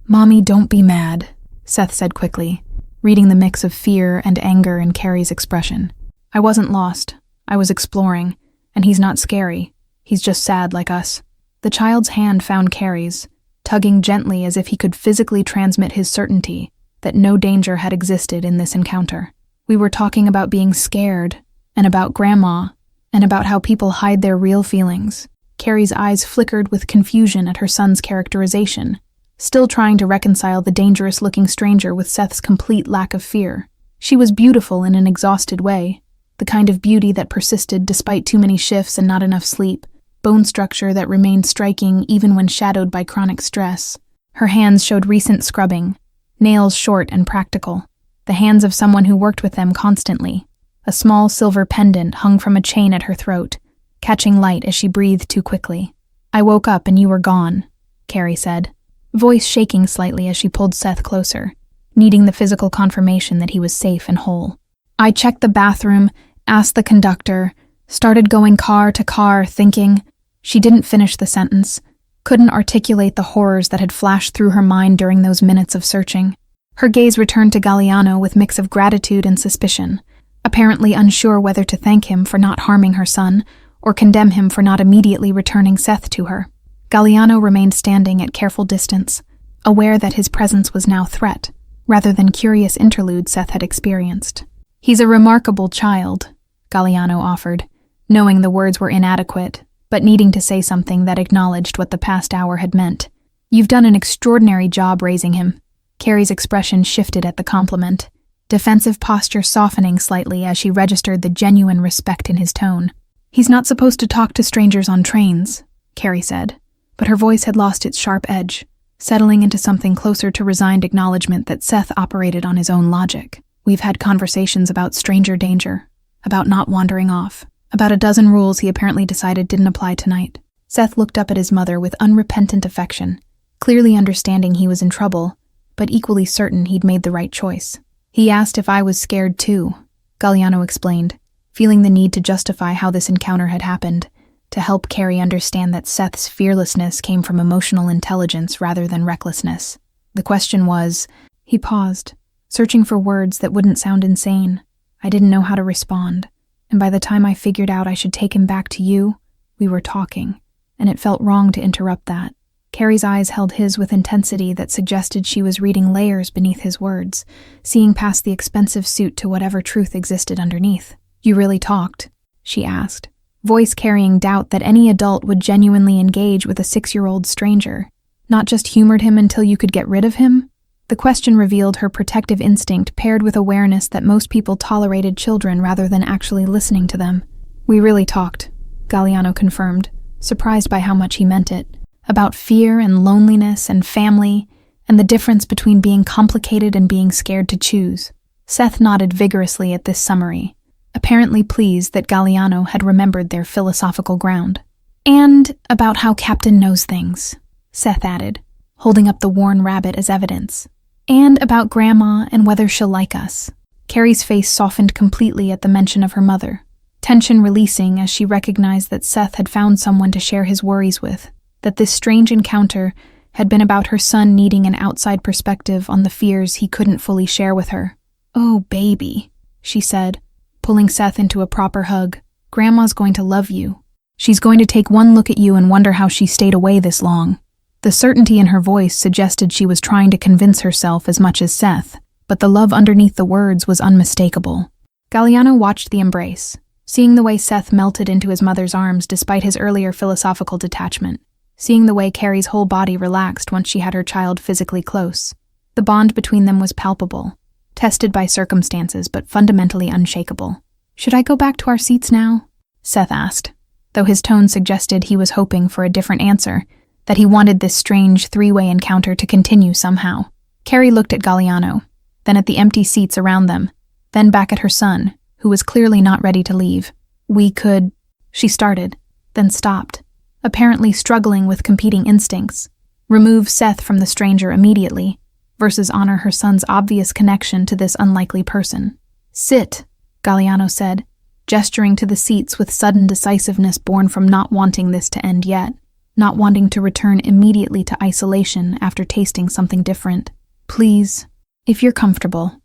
"Mommy, don't be mad," Seth said quickly, reading the mix of fear and anger in Carrie's expression. "I wasn't lost. I was exploring, and he's not scary. He's just sad like us." The child's hand found Carrie's, tugging gently as if he could physically transmit his certainty that no danger had existed in this encounter. "We were talking about being scared, and about Grandma, and about how people hide their real feelings." Carrie's eyes flickered with confusion at her son's characterization, still trying to reconcile the dangerous-looking stranger with Seth's complete lack of fear. She was beautiful in an exhausted way, the kind of beauty that persisted despite too many shifts and not enough sleep, bone structure that remained striking even when shadowed by chronic stress. Her hands showed recent scrubbing, nails short and practical, the hands of someone who worked with them constantly. A small silver pendant hung from a chain at her throat, catching light as she breathed too quickly. "I woke up and you were gone," Carrie said, voice shaking slightly as she pulled Seth closer, needing the physical confirmation that he was safe and whole. "I checked the bathroom, asked the conductor, started going car to car, thinking—" She didn't finish the sentence, couldn't articulate the horrors that had flashed through her mind during those minutes of searching. Her gaze returned to Galliano with mix of gratitude and suspicion, apparently unsure whether to thank him for not harming her son or condemn him for not immediately returning Seth to her. Galliano remained standing at careful distance, aware that his presence was now threat, rather than curious interlude Seth had experienced. "He's a remarkable child," Galliano offered, knowing the words were inadequate, but needing to say something that acknowledged what the past hour had meant. "You've done an extraordinary job raising him." Carrie's expression shifted at the compliment, defensive posture softening slightly as she registered the genuine respect in his tone. "He's not supposed to talk to strangers on trains," Carrie said, but her voice had lost its sharp edge, settling into something closer to resigned acknowledgement that Seth operated on his own logic. "We've had conversations about stranger danger, about not wandering off, about a dozen rules he apparently decided didn't apply tonight." Seth looked up at his mother with unrepentant affection, clearly understanding he was in trouble, but equally certain he'd made the right choice. "He asked if I was scared too," Galliano explained, feeling the need to justify how this encounter had happened, to help Carrie understand that Seth's fearlessness came from emotional intelligence rather than recklessness. The question was— He paused, searching for words that wouldn't sound insane. "I didn't know how to respond, and by the time I figured out I should take him back to you, we were talking, and it felt wrong to interrupt that. Carrie's eyes held his with intensity that suggested she was reading layers beneath his words, seeing past the expensive suit to whatever truth existed underneath. "You really talked?" she asked, voice carrying doubt that any adult would genuinely engage with a 6-year-old stranger. "Not just humored him until you could get rid of him?" The question revealed her protective instinct paired with awareness that most people tolerated children rather than actually listening to them. "We really talked," Galliano confirmed, surprised by how much he meant it. About fear and loneliness and family, and the difference between being complicated and being scared to choose. Seth nodded vigorously at this summary, apparently pleased that Galliano had remembered their philosophical ground. "And about how Captain knows things," Seth added, holding up the worn rabbit as evidence. "And about Grandma and whether she'll like us." Carrie's face softened completely at the mention of her mother, tension releasing as she recognized that Seth had found someone to share his worries with, that this strange encounter had been about her son needing an outside perspective on the fears he couldn't fully share with her. "Oh, baby," she said, pulling Seth into a proper hug. "Grandma's going to love you. She's going to take one look at you and wonder how she stayed away this long." The certainty in her voice suggested she was trying to convince herself as much as Seth, but the love underneath the words was unmistakable. Galliano watched the embrace, seeing the way Seth melted into his mother's arms despite his earlier philosophical detachment, seeing the way Carrie's whole body relaxed once she had her child physically close. The bond between them was palpable, tested by circumstances but fundamentally unshakable. "Should I go back to our seats now?" Seth asked, though his tone suggested he was hoping for a different answer, that he wanted this strange three-way encounter to continue somehow. Carrie looked at Galliano, then at the empty seats around them, then back at her son, who was clearly not ready to leave. "We could," she started, then stopped, apparently struggling with competing instincts. Remove Seth from the stranger immediately, versus honor her son's obvious connection to this unlikely person. "Sit," Galliano said, gesturing to the seats with sudden decisiveness born from not wanting this to end yet, not wanting to return immediately to isolation after tasting something different. "Please, if you're comfortable,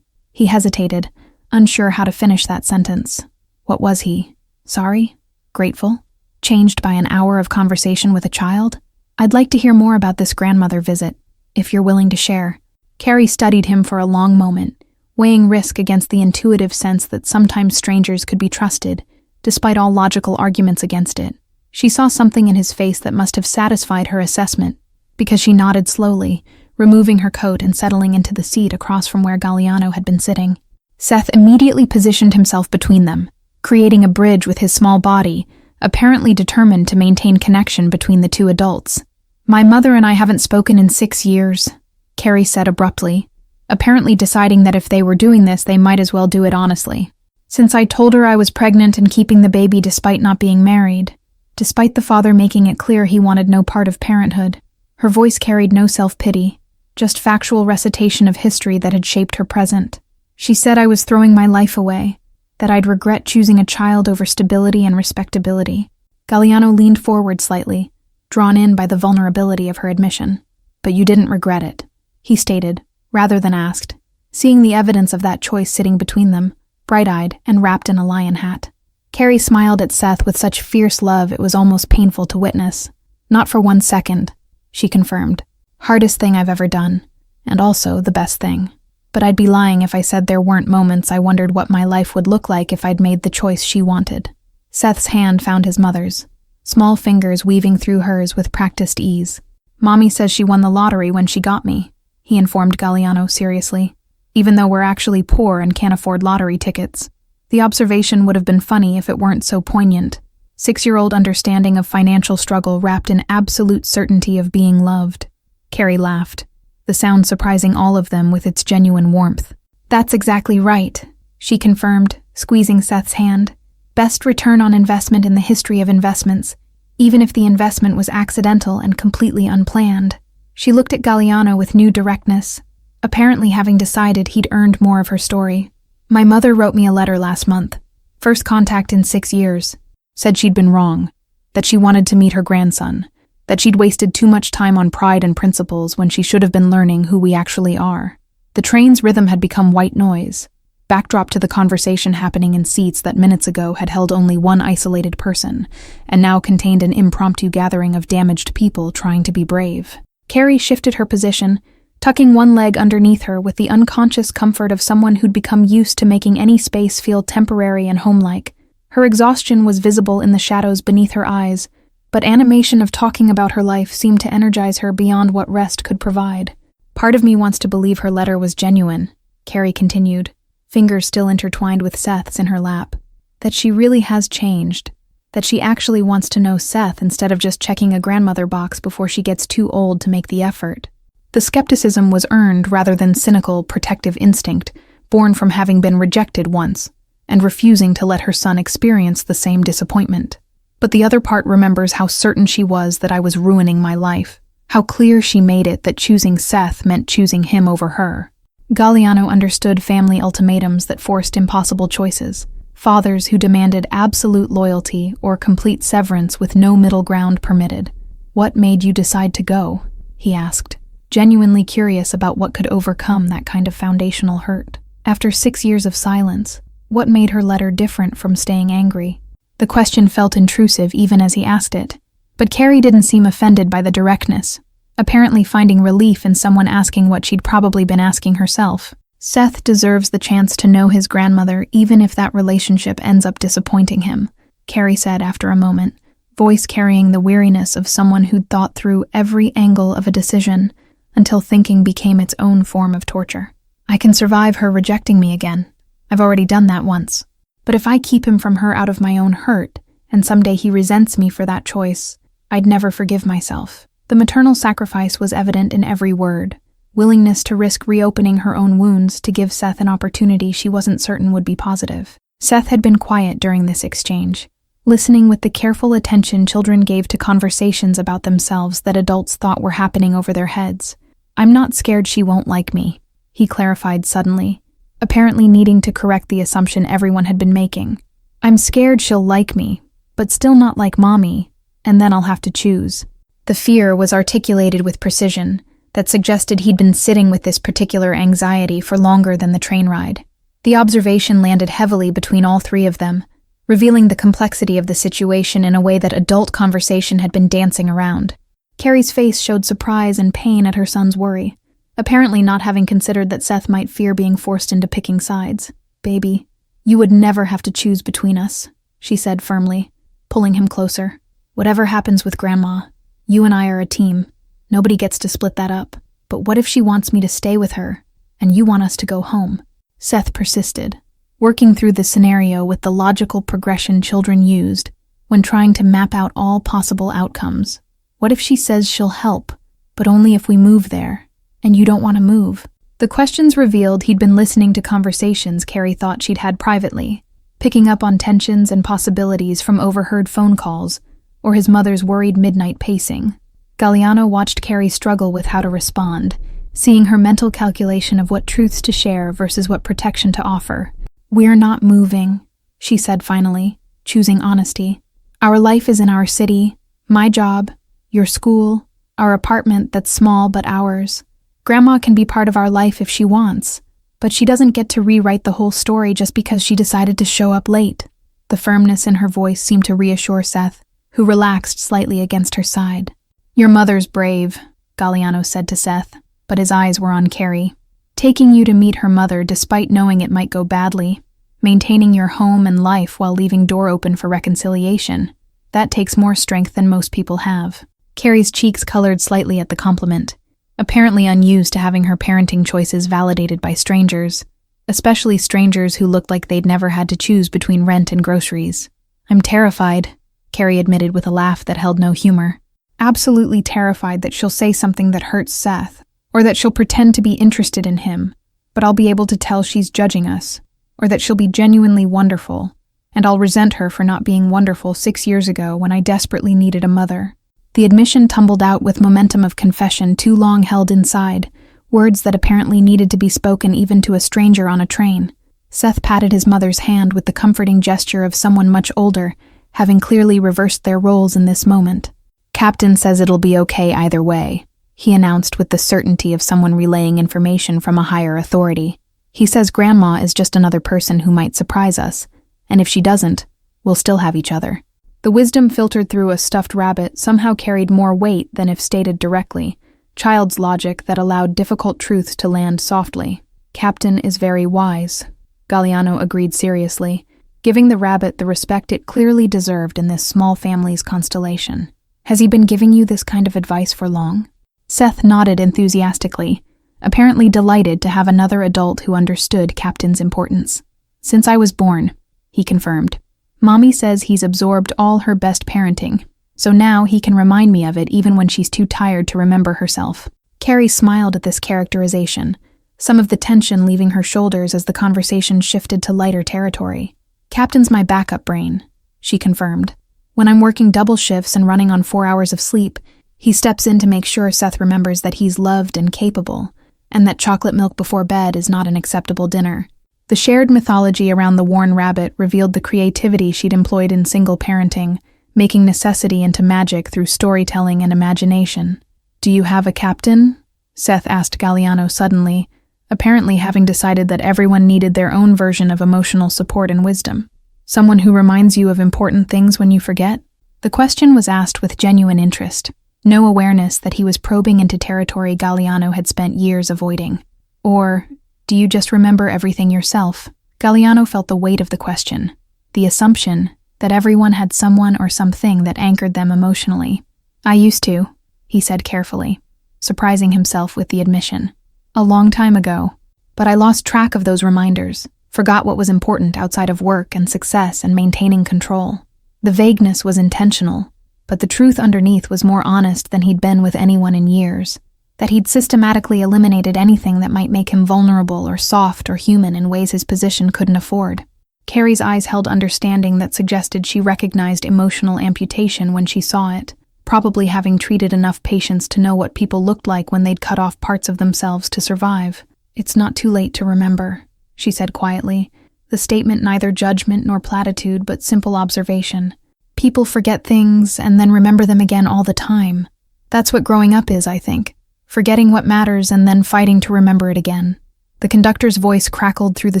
He hesitated, unsure how to finish that sentence. What was he? Sorry? Grateful? Changed by an hour of conversation with a child? "I'd like to hear more about this grandmother visit, if you're willing to share." Carrie studied him for a long moment, weighing risk against the intuitive sense that sometimes strangers could be trusted, despite all logical arguments against it. She saw something in his face that must have satisfied her assessment, because she nodded slowly, removing her coat and settling into the seat across from where Galliano had been sitting. Seth immediately positioned himself between them, creating a bridge with his small body, apparently determined to maintain connection between the two adults. "My mother and I haven't spoken in 6 years, Carrie said abruptly, apparently deciding that if they were doing this, they might as well do it honestly. "Since I told her I was pregnant and keeping the baby despite not being married, despite the father making it clear he wanted no part of parenthood." Her voice carried no self-pity, just factual recitation of history that had shaped her present. "She said I was throwing my life away, that I'd regret choosing a child over stability and respectability." Galliano leaned forward slightly, drawn in by the vulnerability of her admission. "But you didn't regret it," he stated, rather than asked, seeing the evidence of that choice sitting between them, bright-eyed and wrapped in a lion hat. Carrie smiled at Seth with such fierce love it was almost painful to witness. "Not for 1 second, she confirmed. "Hardest thing I've ever done, and also the best thing. But I'd be lying if I said there weren't moments I wondered what my life would look like if I'd made the choice she wanted." Seth's hand found his mother's, small fingers weaving through hers with practiced ease. "Mommy says she won the lottery when she got me," he informed Galliano seriously, "even though we're actually poor and can't afford lottery tickets." The observation would have been funny if it weren't so poignant. 6-year-old understanding of financial struggle wrapped in absolute certainty of being loved. Carrie laughed, the sound surprising all of them with its genuine warmth. "That's exactly right," she confirmed, squeezing Seth's hand. "Best return on investment in the history of investments, even if the investment was accidental and completely unplanned." She looked at Galliano with new directness, apparently having decided he'd earned more of her story. "My mother wrote me a letter last month, first contact in 6 years, said she'd been wrong, that she wanted to meet her grandson, that she'd wasted too much time on pride and principles when she should have been learning who we actually are." The train's rhythm had become white noise, backdrop to the conversation happening in seats that minutes ago had held only one isolated person, and now contained an impromptu gathering of damaged people trying to be brave. Carrie shifted her position, tucking one leg underneath her with the unconscious comfort of someone who'd become used to making any space feel temporary and homelike. Her exhaustion was visible in the shadows beneath her eyes, but animation of talking about her life seemed to energize her beyond what rest could provide. Part of me wants to believe her letter was genuine, Carrie continued, fingers still intertwined with Seth's in her lap. That she really has changed. That she actually wants to know Seth instead of just checking a grandmother box before she gets too old to make the effort. The skepticism was earned rather than cynical, protective instinct, born from having been rejected once, and refusing to let her son experience the same disappointment. But the other part remembers how certain she was that I was ruining my life, how clear she made it that choosing Seth meant choosing him over her. Galliano understood family ultimatums that forced impossible choices, fathers who demanded absolute loyalty or complete severance with no middle ground permitted. "What made you decide to go?" he asked, genuinely curious about what could overcome that kind of foundational hurt. After 6 years of silence, what made her letter different from staying angry? The question felt intrusive even as he asked it, but Carrie didn't seem offended by the directness, apparently finding relief in someone asking what she'd probably been asking herself. Seth deserves the chance to know his grandmother even if that relationship ends up disappointing him, Carrie said after a moment, voice carrying the weariness of someone who'd thought through every angle of a decision until thinking became its own form of torture. I can survive her rejecting me again. I've already done that once. But if I keep him from her out of my own hurt, and someday he resents me for that choice, I'd never forgive myself. The maternal sacrifice was evident in every word, willingness to risk reopening her own wounds to give Seth an opportunity she wasn't certain would be positive. Seth had been quiet during this exchange, listening with the careful attention children gave to conversations about themselves that adults thought were happening over their heads. "I'm not scared she won't like me," he clarified suddenly, apparently needing to correct the assumption everyone had been making. "I'm scared she'll like me, but still not like Mommy, and then I'll have to choose." The fear was articulated with precision that suggested he'd been sitting with this particular anxiety for longer than the train ride. The observation landed heavily between all three of them, revealing the complexity of the situation in a way that adult conversation had been dancing around. Carrie's face showed surprise and pain at her son's worry, apparently not having considered that Seth might fear being forced into picking sides. "Baby, you would never have to choose between us," she said firmly, pulling him closer. "Whatever happens with Grandma, you and I are a team. Nobody gets to split that up. But what if she wants me to stay with her, and you want us to go home?" Seth persisted, working through the scenario with the logical progression children used when trying to map out all possible outcomes. What if she says she'll help, but only if we move there, and you don't want to move? The questions revealed he'd been listening to conversations Carrie thought she'd had privately, picking up on tensions and possibilities from overheard phone calls or his mother's worried midnight pacing. Galliano watched Carrie struggle with how to respond, seeing her mental calculation of what truths to share versus what protection to offer. "We're not moving," she said finally, choosing honesty. "Our life is in our city, my job, your school, our apartment that's small but ours. Grandma can be part of our life if she wants, but she doesn't get to rewrite the whole story just because she decided to show up late." The firmness in her voice seemed to reassure Seth, who relaxed slightly against her side. "Your mother's brave," Galliano said to Seth, but his eyes were on Carrie. "Taking you to meet her mother despite knowing it might go badly, maintaining your home and life while leaving door open for reconciliation, that takes more strength than most people have." Carrie's cheeks colored slightly at the compliment, apparently unused to having her parenting choices validated by strangers, especially strangers who looked like they'd never had to choose between rent and groceries. "I'm terrified," Carrie admitted with a laugh that held no humor. "Absolutely terrified that she'll say something that hurts Seth, or that she'll pretend to be interested in him, but I'll be able to tell she's judging us, or that she'll be genuinely wonderful, and I'll resent her for not being wonderful 6 years ago when I desperately needed a mother." The admission tumbled out with momentum of confession too long held inside, words that apparently needed to be spoken even to a stranger on a train. Seth patted his mother's hand with the comforting gesture of someone much older, having clearly reversed their roles in this moment. "Captain says it'll be okay either way," he announced with the certainty of someone relaying information from a higher authority. He says Grandma is just another person who might surprise us, and if she doesn't, we'll still have each other. The wisdom filtered through a stuffed rabbit somehow carried more weight than if stated directly, child's logic that allowed difficult truths to land softly. Captain is very wise, Galliano agreed seriously, giving the rabbit the respect it clearly deserved in this small family's constellation. Has he been giving you this kind of advice for long? Seth nodded enthusiastically, apparently delighted to have another adult who understood Captain's importance. Since I was born, he confirmed. Mommy says he's absorbed all her best parenting, so now he can remind me of it even when she's too tired to remember herself. Carrie smiled at this characterization, some of the tension leaving her shoulders as the conversation shifted to lighter territory. Captain's my backup brain, she confirmed. When I'm working double shifts and running on 4 hours of sleep, he steps in to make sure Seth remembers that he's loved and capable, and that chocolate milk before bed is not an acceptable dinner. The shared mythology around the worn rabbit revealed the creativity she'd employed in single parenting, making necessity into magic through storytelling and imagination. Do you have a captain? Seth asked Galliano suddenly, apparently having decided that everyone needed their own version of emotional support and wisdom. Someone who reminds you of important things when you forget? The question was asked with genuine interest, no awareness that he was probing into territory Galliano had spent years avoiding. Or, do you just remember everything yourself? Galliano felt the weight of the question, the assumption that everyone had someone or something that anchored them emotionally. I used to, he said carefully, surprising himself with the admission. A long time ago, but I lost track of those reminders, forgot what was important outside of work and success and maintaining control. The vagueness was intentional, but the truth underneath was more honest than he'd been with anyone in years, that he'd systematically eliminated anything that might make him vulnerable or soft or human in ways his position couldn't afford. Carrie's eyes held understanding that suggested she recognized emotional amputation when she saw it, probably having treated enough patients to know what people looked like when they'd cut off parts of themselves to survive. It's not too late to remember, she said quietly, the statement neither judgment nor platitude but simple observation. People forget things and then remember them again all the time. That's what growing up is, I think. Forgetting what matters and then fighting to remember it again. The conductor's voice crackled through the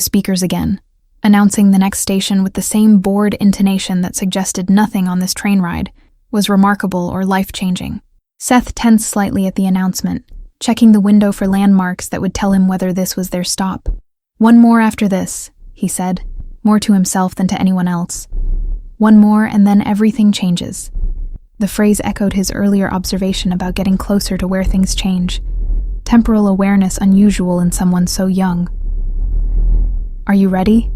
speakers again, announcing the next station with the same bored intonation that suggested nothing on this train ride was remarkable or life-changing. Seth tensed slightly at the announcement, checking the window for landmarks that would tell him whether this was their stop. One more after this, he said, more to himself than to anyone else. One more and then everything changes. The phrase echoed his earlier observation about getting closer to where things change. Temporal awareness unusual in someone so young. Are you ready?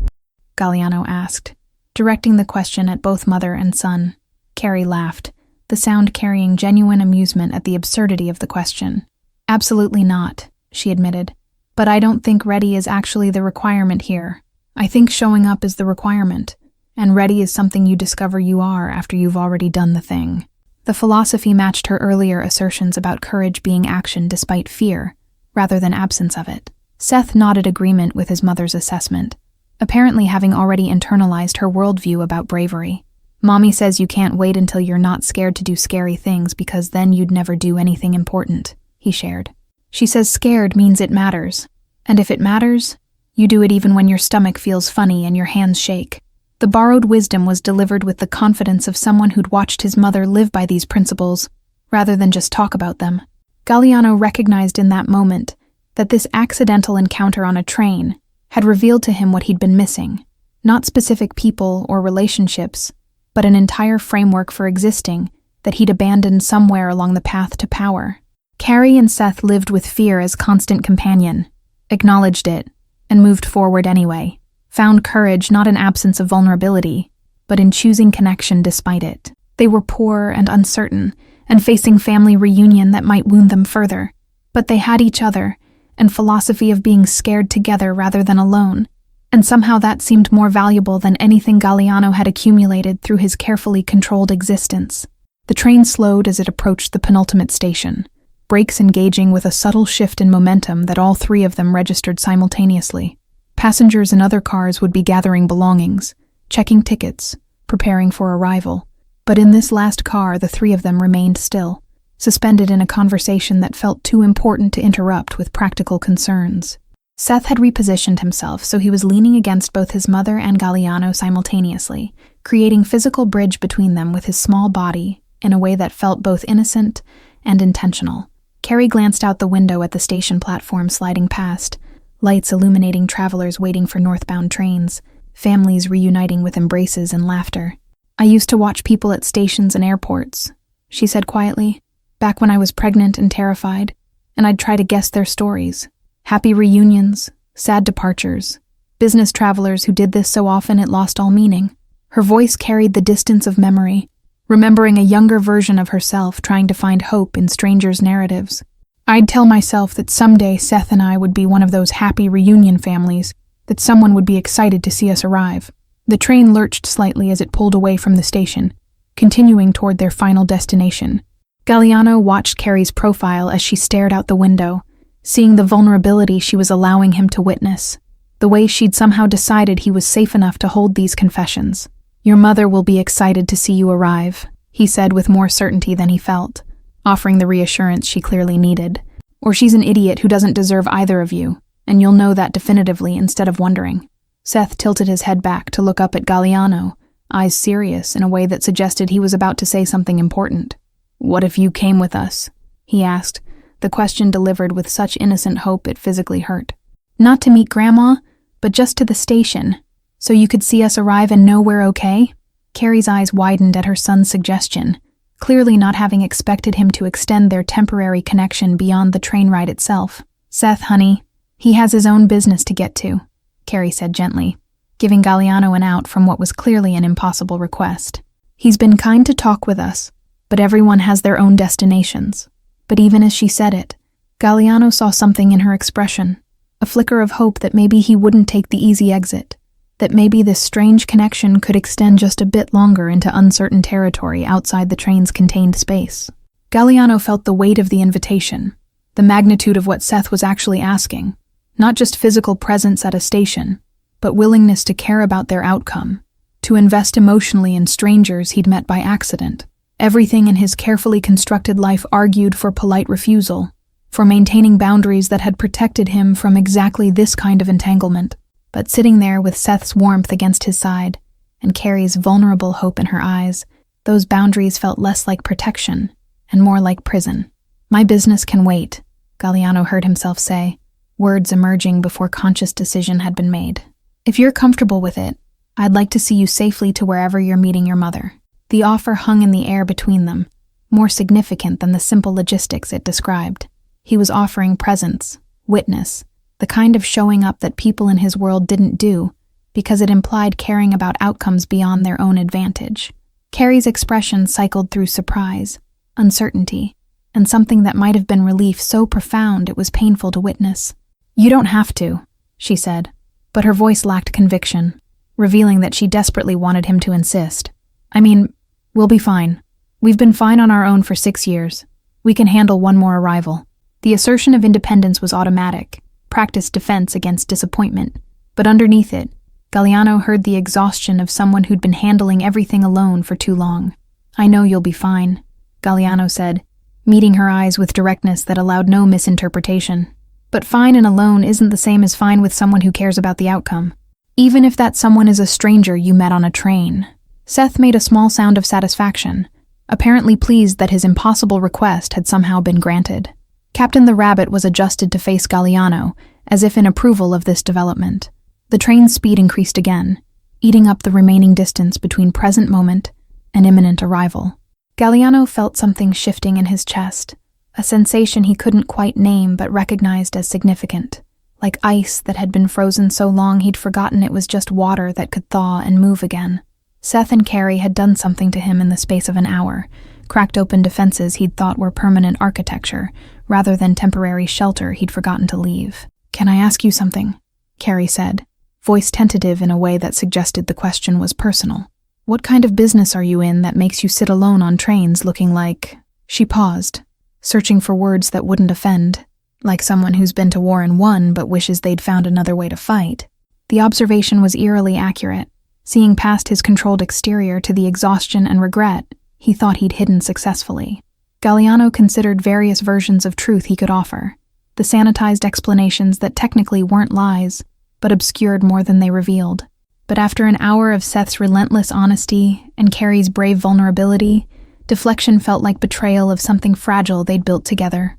Galliano asked, directing the question at both mother and son. Carrie laughed, the sound carrying genuine amusement at the absurdity of the question. Absolutely not, she admitted. But I don't think ready is actually the requirement here. I think showing up is the requirement, and ready is something you discover you are after you've already done the thing. The philosophy matched her earlier assertions about courage being action despite fear, rather than absence of it. Seth nodded agreement with his mother's assessment, apparently having already internalized her worldview about bravery. Mommy says you can't wait until you're not scared to do scary things because then you'd never do anything important, he shared. She says scared means it matters, and if it matters, you do it even when your stomach feels funny and your hands shake. The borrowed wisdom was delivered with the confidence of someone who'd watched his mother live by these principles, rather than just talk about them. Galliano recognized in that moment that this accidental encounter on a train had revealed to him what he'd been missing, not specific people or relationships, but an entire framework for existing that he'd abandoned somewhere along the path to power. Carrie and Seth lived with fear as constant companion, acknowledged it, and moved forward anyway. Found courage not in absence of vulnerability, but in choosing connection despite it. They were poor and uncertain, and facing family reunion that might wound them further. But they had each other, and philosophy of being scared together rather than alone, and somehow that seemed more valuable than anything Galliano had accumulated through his carefully controlled existence. The train slowed as it approached the penultimate station, brakes engaging with a subtle shift in momentum that all three of them registered simultaneously. Passengers in other cars would be gathering belongings, checking tickets, preparing for arrival. But in this last car, the three of them remained still, suspended in a conversation that felt too important to interrupt with practical concerns. Seth had repositioned himself so he was leaning against both his mother and Galliano simultaneously, creating physical bridge between them with his small body in a way that felt both innocent and intentional. Carrie glanced out the window at the station platform sliding past, lights illuminating travelers waiting for northbound trains, families reuniting with embraces and laughter. "I used to watch people at stations and airports," she said quietly, "back when I was pregnant and terrified, and I'd try to guess their stories. Happy reunions, sad departures, business travelers who did this so often it lost all meaning." Her voice carried the distance of memory, remembering a younger version of herself trying to find hope in strangers' narratives. "I'd tell myself that someday Seth and I would be one of those happy reunion families, that someone would be excited to see us arrive." The train lurched slightly as it pulled away from the station, continuing toward their final destination. Galliano watched Carrie's profile as she stared out the window, seeing the vulnerability she was allowing him to witness, the way she'd somehow decided he was safe enough to hold these confessions. "Your mother will be excited to see you arrive," he said with more certainty than he felt, offering the reassurance she clearly needed. "Or she's an idiot who doesn't deserve either of you, and you'll know that definitively instead of wondering." Seth tilted his head back to look up at Galliano, eyes serious in a way that suggested he was about to say something important. "What if you came with us?" he asked, the question delivered with such innocent hope it physically hurt. "Not to meet Grandma, but just to the station, so you could see us arrive and know we're okay?" Carrie's eyes widened at her son's suggestion, clearly not having expected him to extend their temporary connection beyond the train ride itself. "Seth, honey, he has his own business to get to," Carrie said gently, giving Galliano an out from what was clearly an impossible request. "He's been kind to talk with us, but everyone has their own destinations." But even as she said it, Galliano saw something in her expression, a flicker of hope that maybe he wouldn't take the easy exit, that maybe this strange connection could extend just a bit longer into uncertain territory outside the train's contained space. Galliano felt the weight of the invitation, the magnitude of what Seth was actually asking, not just physical presence at a station, but willingness to care about their outcome, to invest emotionally in strangers he'd met by accident. Everything in his carefully constructed life argued for polite refusal, for maintaining boundaries that had protected him from exactly this kind of entanglement. But sitting there with Seth's warmth against his side, and Carrie's vulnerable hope in her eyes, those boundaries felt less like protection and more like prison. "My business can wait," Galliano heard himself say, words emerging before conscious decision had been made. "If you're comfortable with it, I'd like to see you safely to wherever you're meeting your mother." The offer hung in the air between them, more significant than the simple logistics it described. He was offering presence, witness, the kind of showing up that people in his world didn't do, because it implied caring about outcomes beyond their own advantage. Carrie's expression cycled through surprise, uncertainty, and something that might have been relief so profound it was painful to witness. "You don't have to," she said, but her voice lacked conviction, revealing that she desperately wanted him to insist. "I mean, we'll be fine. We've been fine on our own for 6 years. We can handle one more arrival." The assertion of independence was automatic, practiced defense against disappointment, but underneath it, Galliano heard the exhaustion of someone who'd been handling everything alone for too long. "I know you'll be fine," Galliano said, meeting her eyes with directness that allowed no misinterpretation. "But fine and alone isn't the same as fine with someone who cares about the outcome, even if that someone is a stranger you met on a train." Seth made a small sound of satisfaction, apparently pleased that his impossible request had somehow been granted. Captain the Rabbit was adjusted to face Galliano, as if in approval of this development. The train's speed increased again, eating up the remaining distance between present moment and imminent arrival. Galliano felt something shifting in his chest, a sensation he couldn't quite name but recognized as significant, like ice that had been frozen so long he'd forgotten it was just water that could thaw and move again. Seth and Carrie had done something to him in the space of an hour, cracked open defenses he'd thought were permanent architecture, rather than temporary shelter he'd forgotten to leave. "Can I ask you something?" Carrie said, voice tentative in a way that suggested the question was personal. "What kind of business are you in that makes you sit alone on trains looking like—" She paused, searching for words that wouldn't offend, like someone who's been to war and won but wishes they'd found another way to fight. The observation was eerily accurate. Seeing past his controlled exterior to the exhaustion and regret he thought he'd hidden successfully. Galliano considered various versions of truth he could offer, the sanitized explanations that technically weren't lies, but obscured more than they revealed. But after an hour of Seth's relentless honesty and Carrie's brave vulnerability, deflection felt like betrayal of something fragile they'd built together.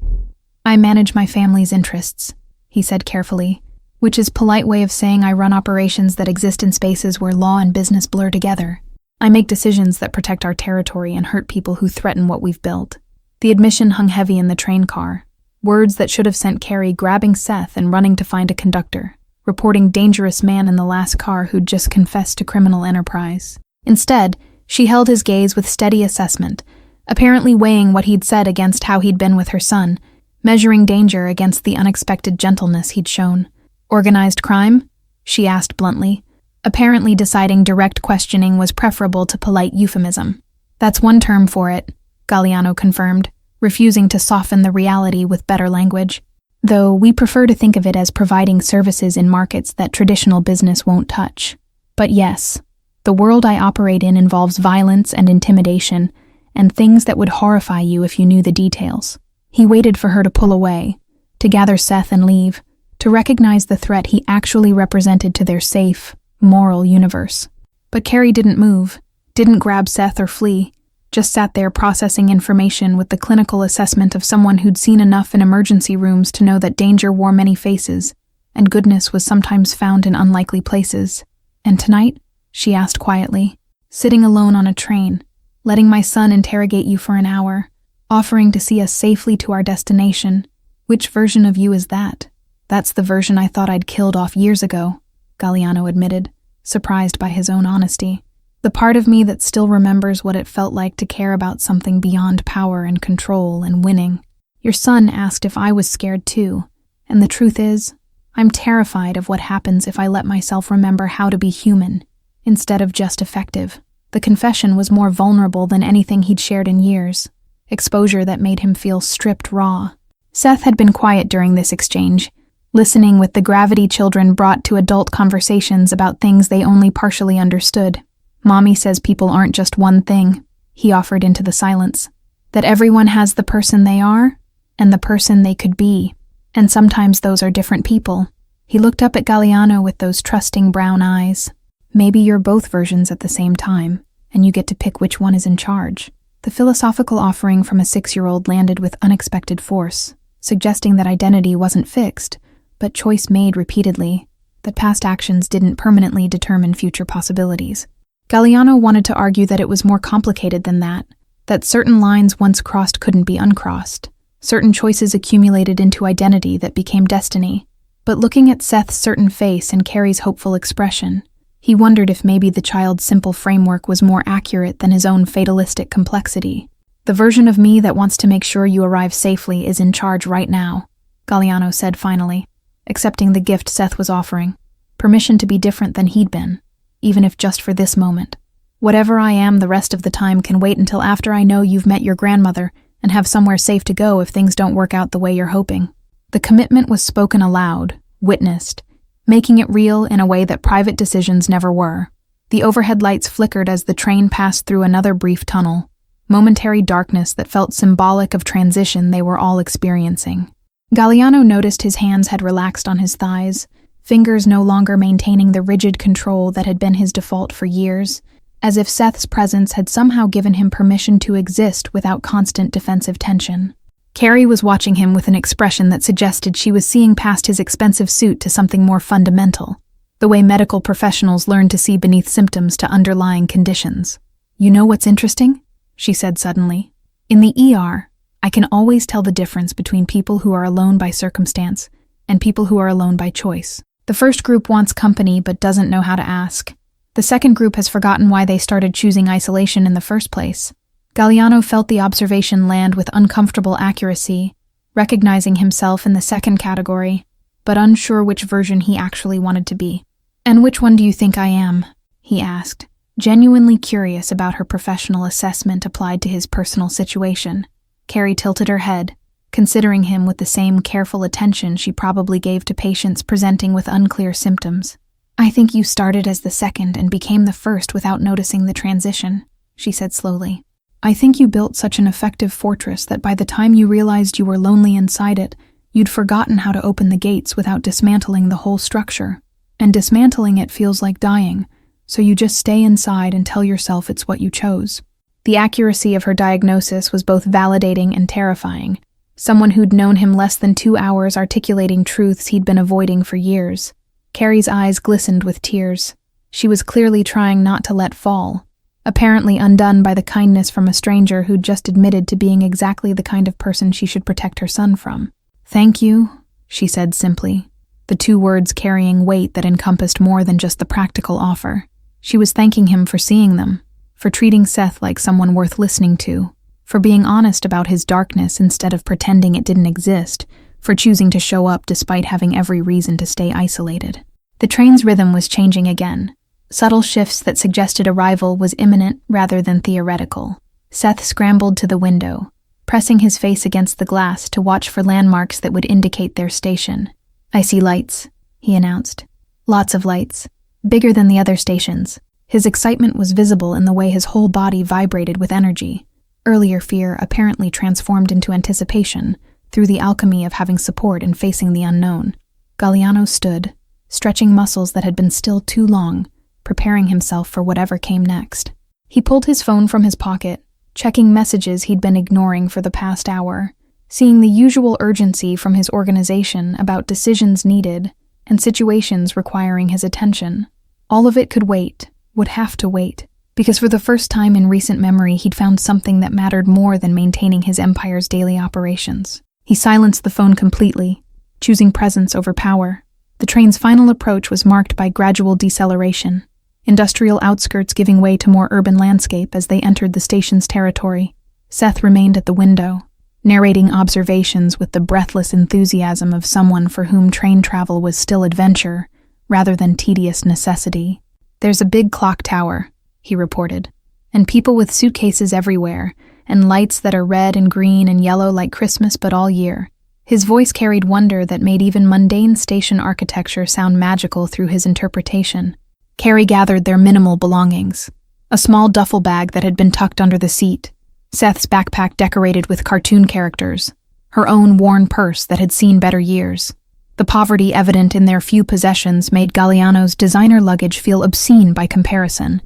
"I manage my family's interests," he said carefully, which is a polite way of saying I run operations that exist in spaces where law and business blur together. "I make decisions that protect our territory and hurt people who threaten what we've built." The admission hung heavy in the train car, words that should have sent Carrie grabbing Seth and running to find a conductor, reporting dangerous man in the last car who'd just confessed to criminal enterprise. Instead, she held his gaze with steady assessment, apparently weighing what he'd said against how he'd been with her son, measuring danger against the unexpected gentleness he'd shown. "Organized crime?" she asked bluntly, apparently deciding direct questioning was preferable to polite euphemism. "That's one term for it," Galliano confirmed, refusing to soften the reality with better language. "Though we prefer to think of it as providing services in markets that traditional business won't touch. But yes, the world I operate in involves violence and intimidation, and things that would horrify you if you knew the details." He waited for her to pull away, to gather Seth and leave, to recognize the threat he actually represented to their safe, moral universe. But Carrie didn't move, didn't grab Seth or flee, just sat there processing information with the clinical assessment of someone who'd seen enough in emergency rooms to know that danger wore many faces, and goodness was sometimes found in unlikely places. "And tonight?" she asked quietly. "Sitting alone on a train, letting my son interrogate you for an hour, offering to see us safely to our destination. Which version of you is that?" "That's the version I thought I'd killed off years ago," Galliano admitted, surprised by his own honesty. "The part of me that still remembers what it felt like to care about something beyond power and control and winning. Your son asked if I was scared too, and the truth is, I'm terrified of what happens if I let myself remember how to be human, instead of just effective." The confession was more vulnerable than anything he'd shared in years, exposure that made him feel stripped raw. Seth had been quiet during this exchange, listening with the gravity children brought to adult conversations about things they only partially understood. "Mommy says people aren't just one thing," he offered into the silence. "That everyone has the person they are and the person they could be, and sometimes those are different people." He looked up at Galliano with those trusting brown eyes. "Maybe you're both versions at the same time, and you get to pick which one is in charge." The philosophical offering from a 6-year-old landed with unexpected force, suggesting that identity wasn't fixed, but choice made repeatedly, that past actions didn't permanently determine future possibilities. Galliano wanted to argue that it was more complicated than that certain lines once crossed couldn't be uncrossed, certain choices accumulated into identity that became destiny. But looking at Seth's certain face and Carrie's hopeful expression, he wondered if maybe the child's simple framework was more accurate than his own fatalistic complexity. "The version of me that wants to make sure you arrive safely is in charge right now," Galliano said finally, accepting the gift Seth was offering, permission to be different than he'd been, even if just for this moment. "Whatever I am the rest of the time can wait until after I know you've met your grandmother and have somewhere safe to go if things don't work out the way you're hoping." The commitment was spoken aloud, witnessed, making it real in a way that private decisions never were. The overhead lights flickered as the train passed through another brief tunnel, momentary darkness that felt symbolic of transition they were all experiencing. Galliano noticed his hands had relaxed on his thighs, fingers no longer maintaining the rigid control that had been his default for years, as if Seth's presence had somehow given him permission to exist without constant defensive tension. Carrie was watching him with an expression that suggested she was seeing past his expensive suit to something more fundamental, the way medical professionals learn to see beneath symptoms to underlying conditions. "You know what's interesting?" she said suddenly. "In the ER, I can always tell the difference between people who are alone by circumstance and people who are alone by choice. The first group wants company but doesn't know how to ask. The second group has forgotten why they started choosing isolation in the first place." Galliano felt the observation land with uncomfortable accuracy, recognizing himself in the second category, but unsure which version he actually wanted to be. "And which one do you think I am?" he asked, genuinely curious about her professional assessment applied to his personal situation. Carrie tilted her head, considering him with the same careful attention she probably gave to patients presenting with unclear symptoms. "I think you started as the second and became the first without noticing the transition," she said slowly. "I think you built such an effective fortress that by the time you realized you were lonely inside it, You'd forgotten how to open the gates without dismantling the whole structure. And dismantling it feels like dying, so you just stay inside and tell yourself it's what you chose. The accuracy of her diagnosis was both validating and terrifying. Someone who'd known him less than 2 hours articulating truths he'd been avoiding for years. Carrie's eyes glistened with tears. She was clearly trying not to let fall, apparently undone by the kindness from a stranger who'd just admitted to being exactly the kind of person she should protect her son from. "Thank you," she said simply, the 2 words carrying weight that encompassed more than just the practical offer. She was thanking him for seeing them, for treating Seth like someone worth listening to, for being honest about his darkness instead of pretending it didn't exist, for choosing to show up despite having every reason to stay isolated. The train's rhythm was changing again. Subtle shifts that suggested arrival was imminent rather than theoretical. Seth scrambled to the window, pressing his face against the glass to watch for landmarks that would indicate their station. "I see lights," he announced. "Lots of lights. Bigger than the other stations." His excitement was visible in the way his whole body vibrated with energy. Earlier fear apparently transformed into anticipation through the alchemy of having support and facing the unknown. Galliano stood, stretching muscles that had been still too long, preparing himself for whatever came next. He pulled his phone from his pocket, checking messages he'd been ignoring for the past hour, seeing the usual urgency from his organization about decisions needed and situations requiring his attention. All of it could wait, would have to wait, because for the first time in recent memory he'd found something that mattered more than maintaining his empire's daily operations. He silenced the phone completely, choosing presence over power. The train's final approach was marked by gradual deceleration, industrial outskirts giving way to more urban landscape as they entered the station's territory. Seth remained at the window, narrating observations with the breathless enthusiasm of someone for whom train travel was still adventure, rather than tedious necessity. "There's a big clock tower," he reported, "and people with suitcases everywhere, and lights that are red and green and yellow like Christmas but all year." His voice carried wonder that made even mundane station architecture sound magical through his interpretation. Carrie gathered their minimal belongings. A small duffel bag that had been tucked under the seat, Seth's backpack decorated with cartoon characters, her own worn purse that had seen better years. The poverty evident in their few possessions made Galliano's designer luggage feel obscene by comparison,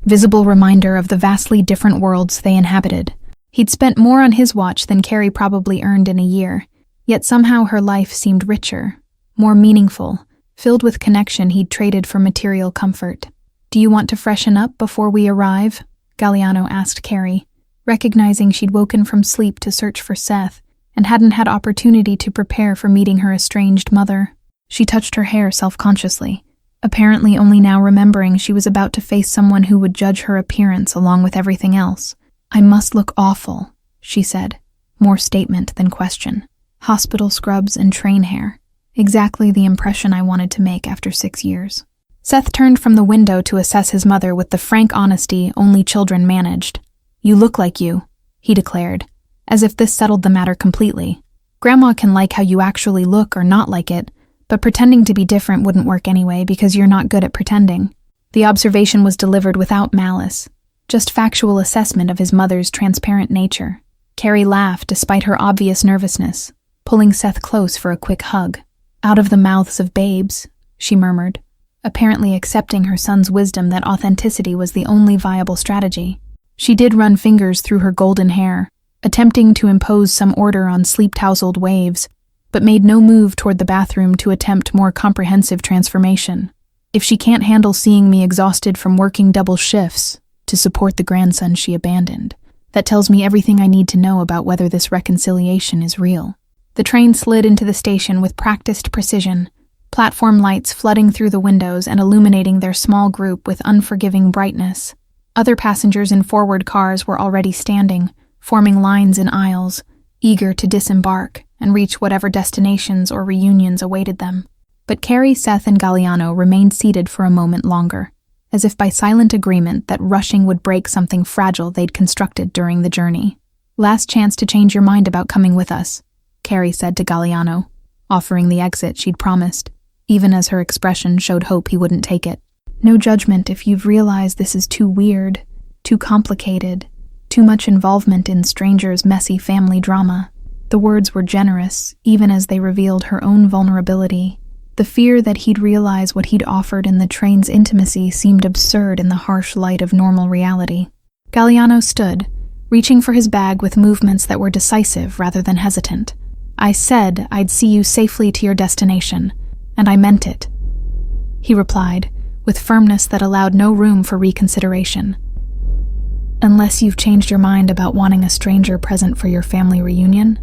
visible reminder of the vastly different worlds they inhabited. He'd spent more on his watch than Carrie probably earned in a year, yet somehow her life seemed richer, more meaningful, filled with connection he'd traded for material comfort. "Do you want to freshen up before we arrive?" Galliano asked Carrie, recognizing she'd woken from sleep to search for Seth and hadn't had opportunity to prepare for meeting her estranged mother. She touched her hair self-consciously, apparently only now remembering she was about to face someone who would judge her appearance along with everything else. "I must look awful," she said, more statement than question. "Hospital scrubs and train hair. Exactly the impression I wanted to make after 6 years." Seth turned from the window to assess his mother with the frank honesty only children managed. "You look like you," he declared, as if this settled the matter completely. "Grandma can like how you actually look or not like it, but pretending to be different wouldn't work anyway because you're not good at pretending." The observation was delivered without malice, just factual assessment of his mother's transparent nature. Carrie laughed despite her obvious nervousness, pulling Seth close for a quick hug. "Out of the mouths of babes," she murmured, apparently accepting her son's wisdom that authenticity was the only viable strategy. She did run fingers through her golden hair, attempting to impose some order on sleep-tousled waves, but made no move toward the bathroom to attempt more comprehensive transformation. "If she can't handle seeing me exhausted from working double shifts to support the grandson she abandoned, that tells me everything I need to know about whether this reconciliation is real." The train slid into the station with practiced precision, platform lights flooding through the windows and illuminating their small group with unforgiving brightness. Other passengers in forward cars were already standing, forming lines in aisles, eager to disembark and reach whatever destinations or reunions awaited them. But Carrie, Seth, and Galliano remained seated for a moment longer, as if by silent agreement that rushing would break something fragile they'd constructed during the journey. "Last chance to change your mind about coming with us," Carrie said to Galliano, offering the exit she'd promised, even as her expression showed hope he wouldn't take it. "No judgment if you've realized this is too weird, too complicated, too much involvement in strangers' messy family drama. The words were generous, even as they revealed her own vulnerability. The fear that he'd realize what he'd offered in the train's intimacy seemed absurd in the harsh light of normal reality. Galliano stood, reaching for his bag with movements that were decisive rather than hesitant. "I said I'd see you safely to your destination, and I meant it," he replied, with firmness that allowed no room for reconsideration. "Unless you've changed your mind about wanting a stranger present for your family reunion?"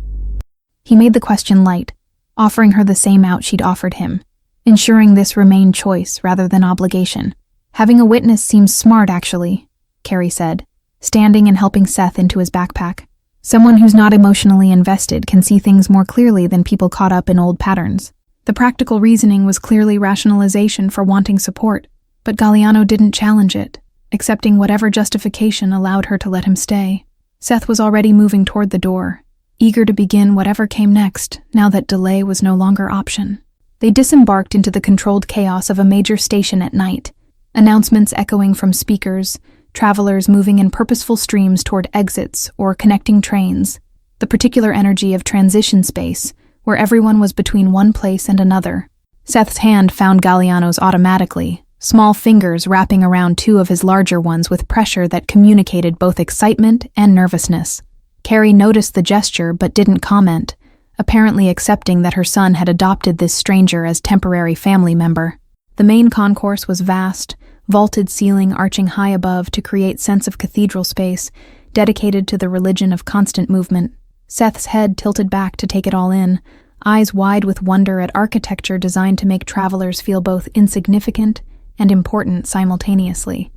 He made the question light, offering her the same out she'd offered him, ensuring this remained choice rather than obligation. "Having a witness seems smart, actually," Carrie said, standing and helping Seth into his backpack. "Someone who's not emotionally invested can see things more clearly than people caught up in old patterns." The practical reasoning was clearly rationalization for wanting support, but Galliano didn't challenge it, accepting whatever justification allowed her to let him stay. Seth was already moving toward the door, eager to begin whatever came next, now that delay was no longer option. They disembarked into the controlled chaos of a major station at night, announcements echoing from speakers, travelers moving in purposeful streams toward exits or connecting trains, the particular energy of transition space, where everyone was between one place and another. Seth's hand found Galliano's automatically, small fingers wrapping around two of his larger ones with pressure that communicated both excitement and nervousness. Carrie noticed the gesture but didn't comment, apparently accepting that her son had adopted this stranger as temporary family member. The main concourse was vast, vaulted ceiling arching high above to create sense of cathedral space, dedicated to the religion of constant movement. Seth's head tilted back to take it all in, eyes wide with wonder at architecture designed to make travelers feel both insignificant and important simultaneously.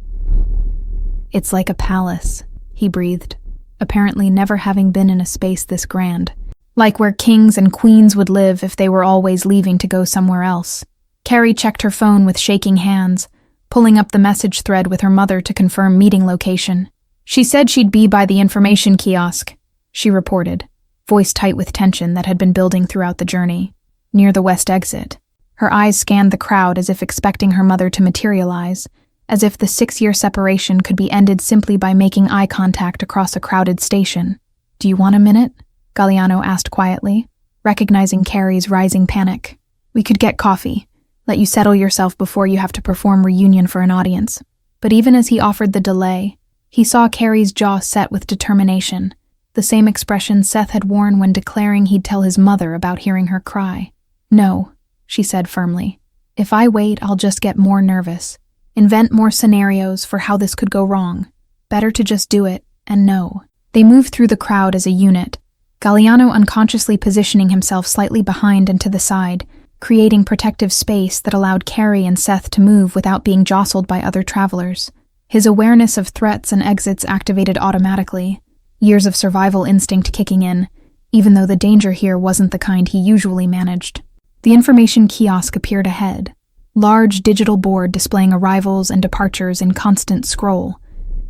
"It's like a palace," he breathed, apparently never having been in a space this grand. "Like where kings and queens would live if they were always leaving to go somewhere else." Carrie checked her phone with shaking hands, pulling up the message thread with her mother to confirm meeting location. "She said she'd be by the information kiosk," she reported, voice tight with tension that had been building throughout the journey, near the west exit. Her eyes scanned the crowd as if expecting her mother to materialize, as if the 6-year separation could be ended simply by making eye contact across a crowded station. "Do you want a minute?" Galliano asked quietly, recognizing Carrie's rising panic. "We could get coffee, let you settle yourself before you have to perform reunion for an audience." But even as he offered the delay, he saw Carrie's jaw set with determination, the same expression Seth had worn when declaring he'd tell his mother about hearing her cry. "No," she said firmly. "If I wait, I'll just get more nervous, invent more scenarios for how this could go wrong. Better to just do it, and know." They moved through the crowd as a unit, Galliano unconsciously positioning himself slightly behind and to the side, creating protective space that allowed Carrie and Seth to move without being jostled by other travelers. His awareness of threats and exits activated automatically, years of survival instinct kicking in, even though the danger here wasn't the kind he usually managed. The information kiosk appeared ahead, large digital board displaying arrivals and departures in constant scroll,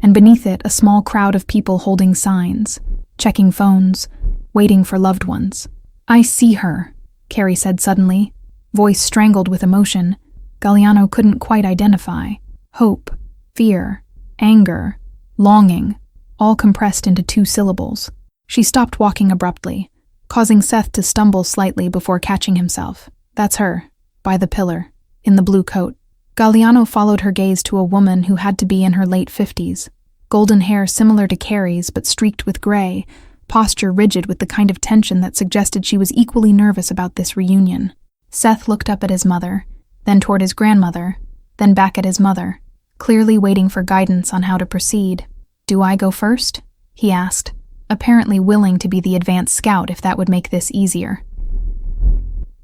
and beneath it a small crowd of people holding signs, checking phones, waiting for loved ones. "I see her," Carrie said suddenly, voice strangled with emotion Galliano couldn't quite identify. Hope, fear, anger, longing, all compressed into 2 syllables. She stopped walking abruptly, causing Seth to stumble slightly before catching himself. "That's her, by the pillar, in the blue coat." Galliano followed her gaze to a woman who had to be in her late 50s, golden hair similar to Carrie's but streaked with gray, posture rigid with the kind of tension that suggested she was equally nervous about this reunion. Seth looked up at his mother, then toward his grandmother, then back at his mother, clearly waiting for guidance on how to proceed. "Do I go first?" he asked, apparently willing to be the advanced scout if that would make this easier.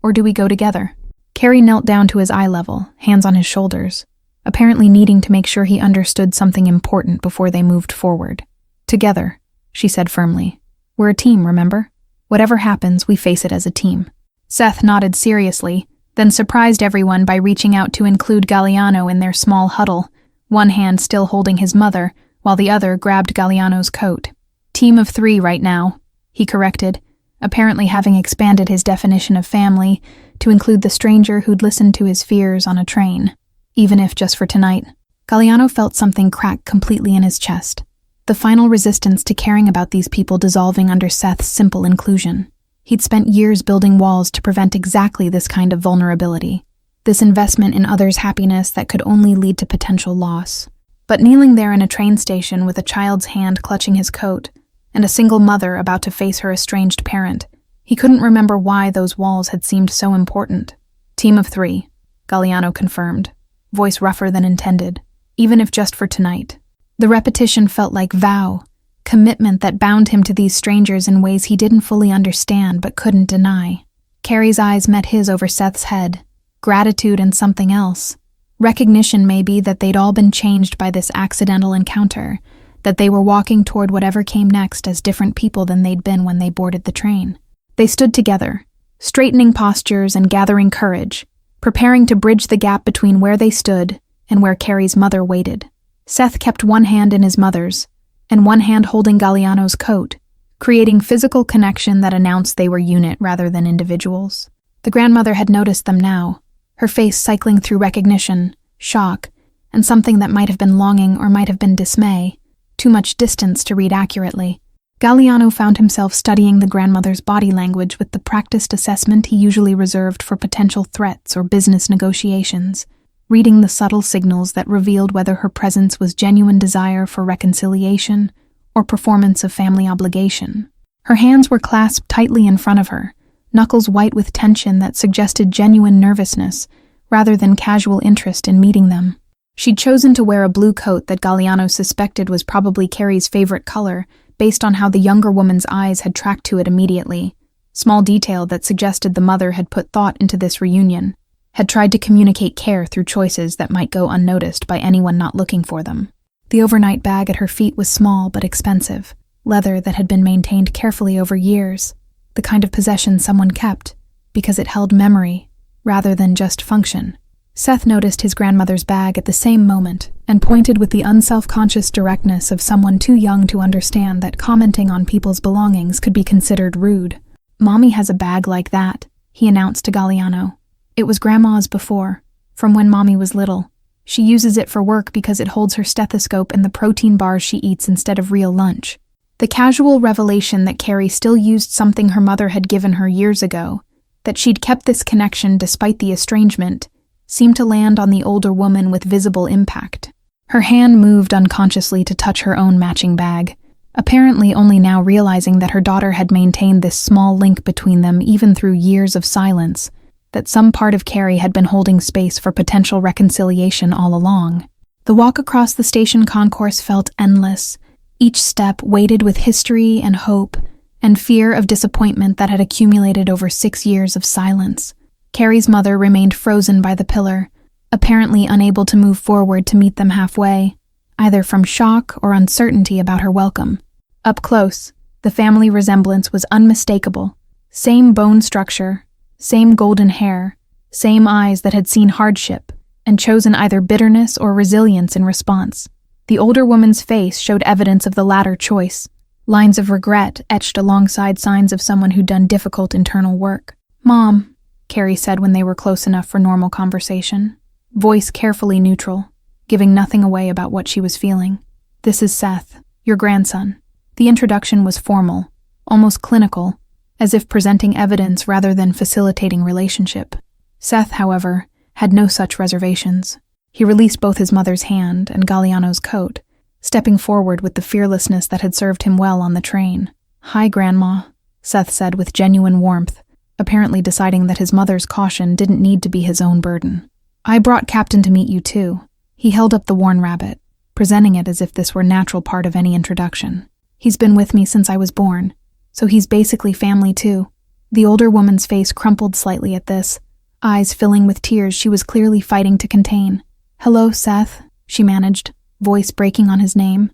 "Or do we go together?" Carrie knelt down to his eye level, hands on his shoulders, apparently needing to make sure he understood something important before they moved forward. "Together," she said firmly. "We're a team, remember? Whatever happens, we face it as a team." Seth nodded seriously, then surprised everyone by reaching out to include Galliano in their small huddle, one hand still holding his mother, while the other grabbed Galliano's coat. "Team of 3 right now," he corrected, apparently having expanded his definition of family to include the stranger who'd listened to his fears on a train, even if just for tonight. Galliano felt something crack completely in his chest, the final resistance to caring about these people dissolving under Seth's simple inclusion. He'd spent years building walls to prevent exactly this kind of vulnerability, this investment in others' happiness that could only lead to potential loss. But kneeling there in a train station with a child's hand clutching his coat, and a single mother about to face her estranged parent, he couldn't remember why those walls had seemed so important. "Team of 3, Galliano confirmed, voice rougher than intended, even if just for tonight. The repetition felt like vow, commitment that bound him to these strangers in ways he didn't fully understand but couldn't deny. Carrie's eyes met his over Seth's head, gratitude and something else. Recognition maybe that they'd all been changed by this accidental encounter, that they were walking toward whatever came next as different people than they'd been when they boarded the train. They stood together, straightening postures and gathering courage, preparing to bridge the gap between where they stood and where Carrie's mother waited. Seth kept one hand in his mother's, and one hand holding Galliano's coat, creating physical connection that announced they were unit rather than individuals. The grandmother had noticed them now, her face cycling through recognition, shock, and something that might have been longing or might have been dismay, too much distance to read accurately. Galliano found himself studying the grandmother's body language with the practiced assessment he usually reserved for potential threats or business negotiations, reading the subtle signals that revealed whether her presence was genuine desire for reconciliation or performance of family obligation. Her hands were clasped tightly in front of her, knuckles white with tension that suggested genuine nervousness rather than casual interest in meeting them. She'd chosen to wear a blue coat that Galliano suspected was probably Carrie's favorite color based on how the younger woman's eyes had tracked to it immediately, small detail that suggested the mother had put thought into this reunion, had tried to communicate care through choices that might go unnoticed by anyone not looking for them. The overnight bag at her feet was small but expensive, leather that had been maintained carefully over years, the kind of possession someone kept because it held memory rather than just function. Seth noticed his grandmother's bag at the same moment and pointed with the unself-conscious directness of someone too young to understand that commenting on people's belongings could be considered rude. "Mommy has a bag like that," he announced to Galliano. "It was Grandma's before, from when Mommy was little. She uses it for work because it holds her stethoscope and the protein bars she eats instead of real lunch." The casual revelation that Carrie still used something her mother had given her years ago, that she'd kept this connection despite the estrangement, seemed to land on the older woman with visible impact. Her hand moved unconsciously to touch her own matching bag, apparently only now realizing that her daughter had maintained this small link between them even through years of silence, that some part of Carrie had been holding space for potential reconciliation all along. The walk across the station concourse felt endless, each step weighted with history and hope and fear of disappointment that had accumulated over 6 years of silence. Carrie's mother remained frozen by the pillar, apparently unable to move forward to meet them halfway, either from shock or uncertainty about her welcome. Up close, the family resemblance was unmistakable. Same bone structure, same golden hair, same eyes that had seen hardship and chosen either bitterness or resilience in response. The older woman's face showed evidence of the latter choice, lines of regret etched alongside signs of someone who'd done difficult internal work. "Mom," Carrie said when they were close enough for normal conversation, voice carefully neutral, giving nothing away about what she was feeling. "This is Seth, your grandson." The introduction was formal, almost clinical, as if presenting evidence rather than facilitating relationship. Seth, however, had no such reservations. He released both his mother's hand and Galliano's coat, stepping forward with the fearlessness that had served him well on the train. "Hi, Grandma," Seth said with genuine warmth, apparently deciding that his mother's caution didn't need to be his own burden. "I brought Captain to meet you too." He held up the worn rabbit, presenting it as if this were a natural part of any introduction. "He's been with me since I was born, so he's basically family too." The older woman's face crumpled slightly at this, eyes filling with tears she was clearly fighting to contain. "Hello, Seth," she managed, voice breaking on his name.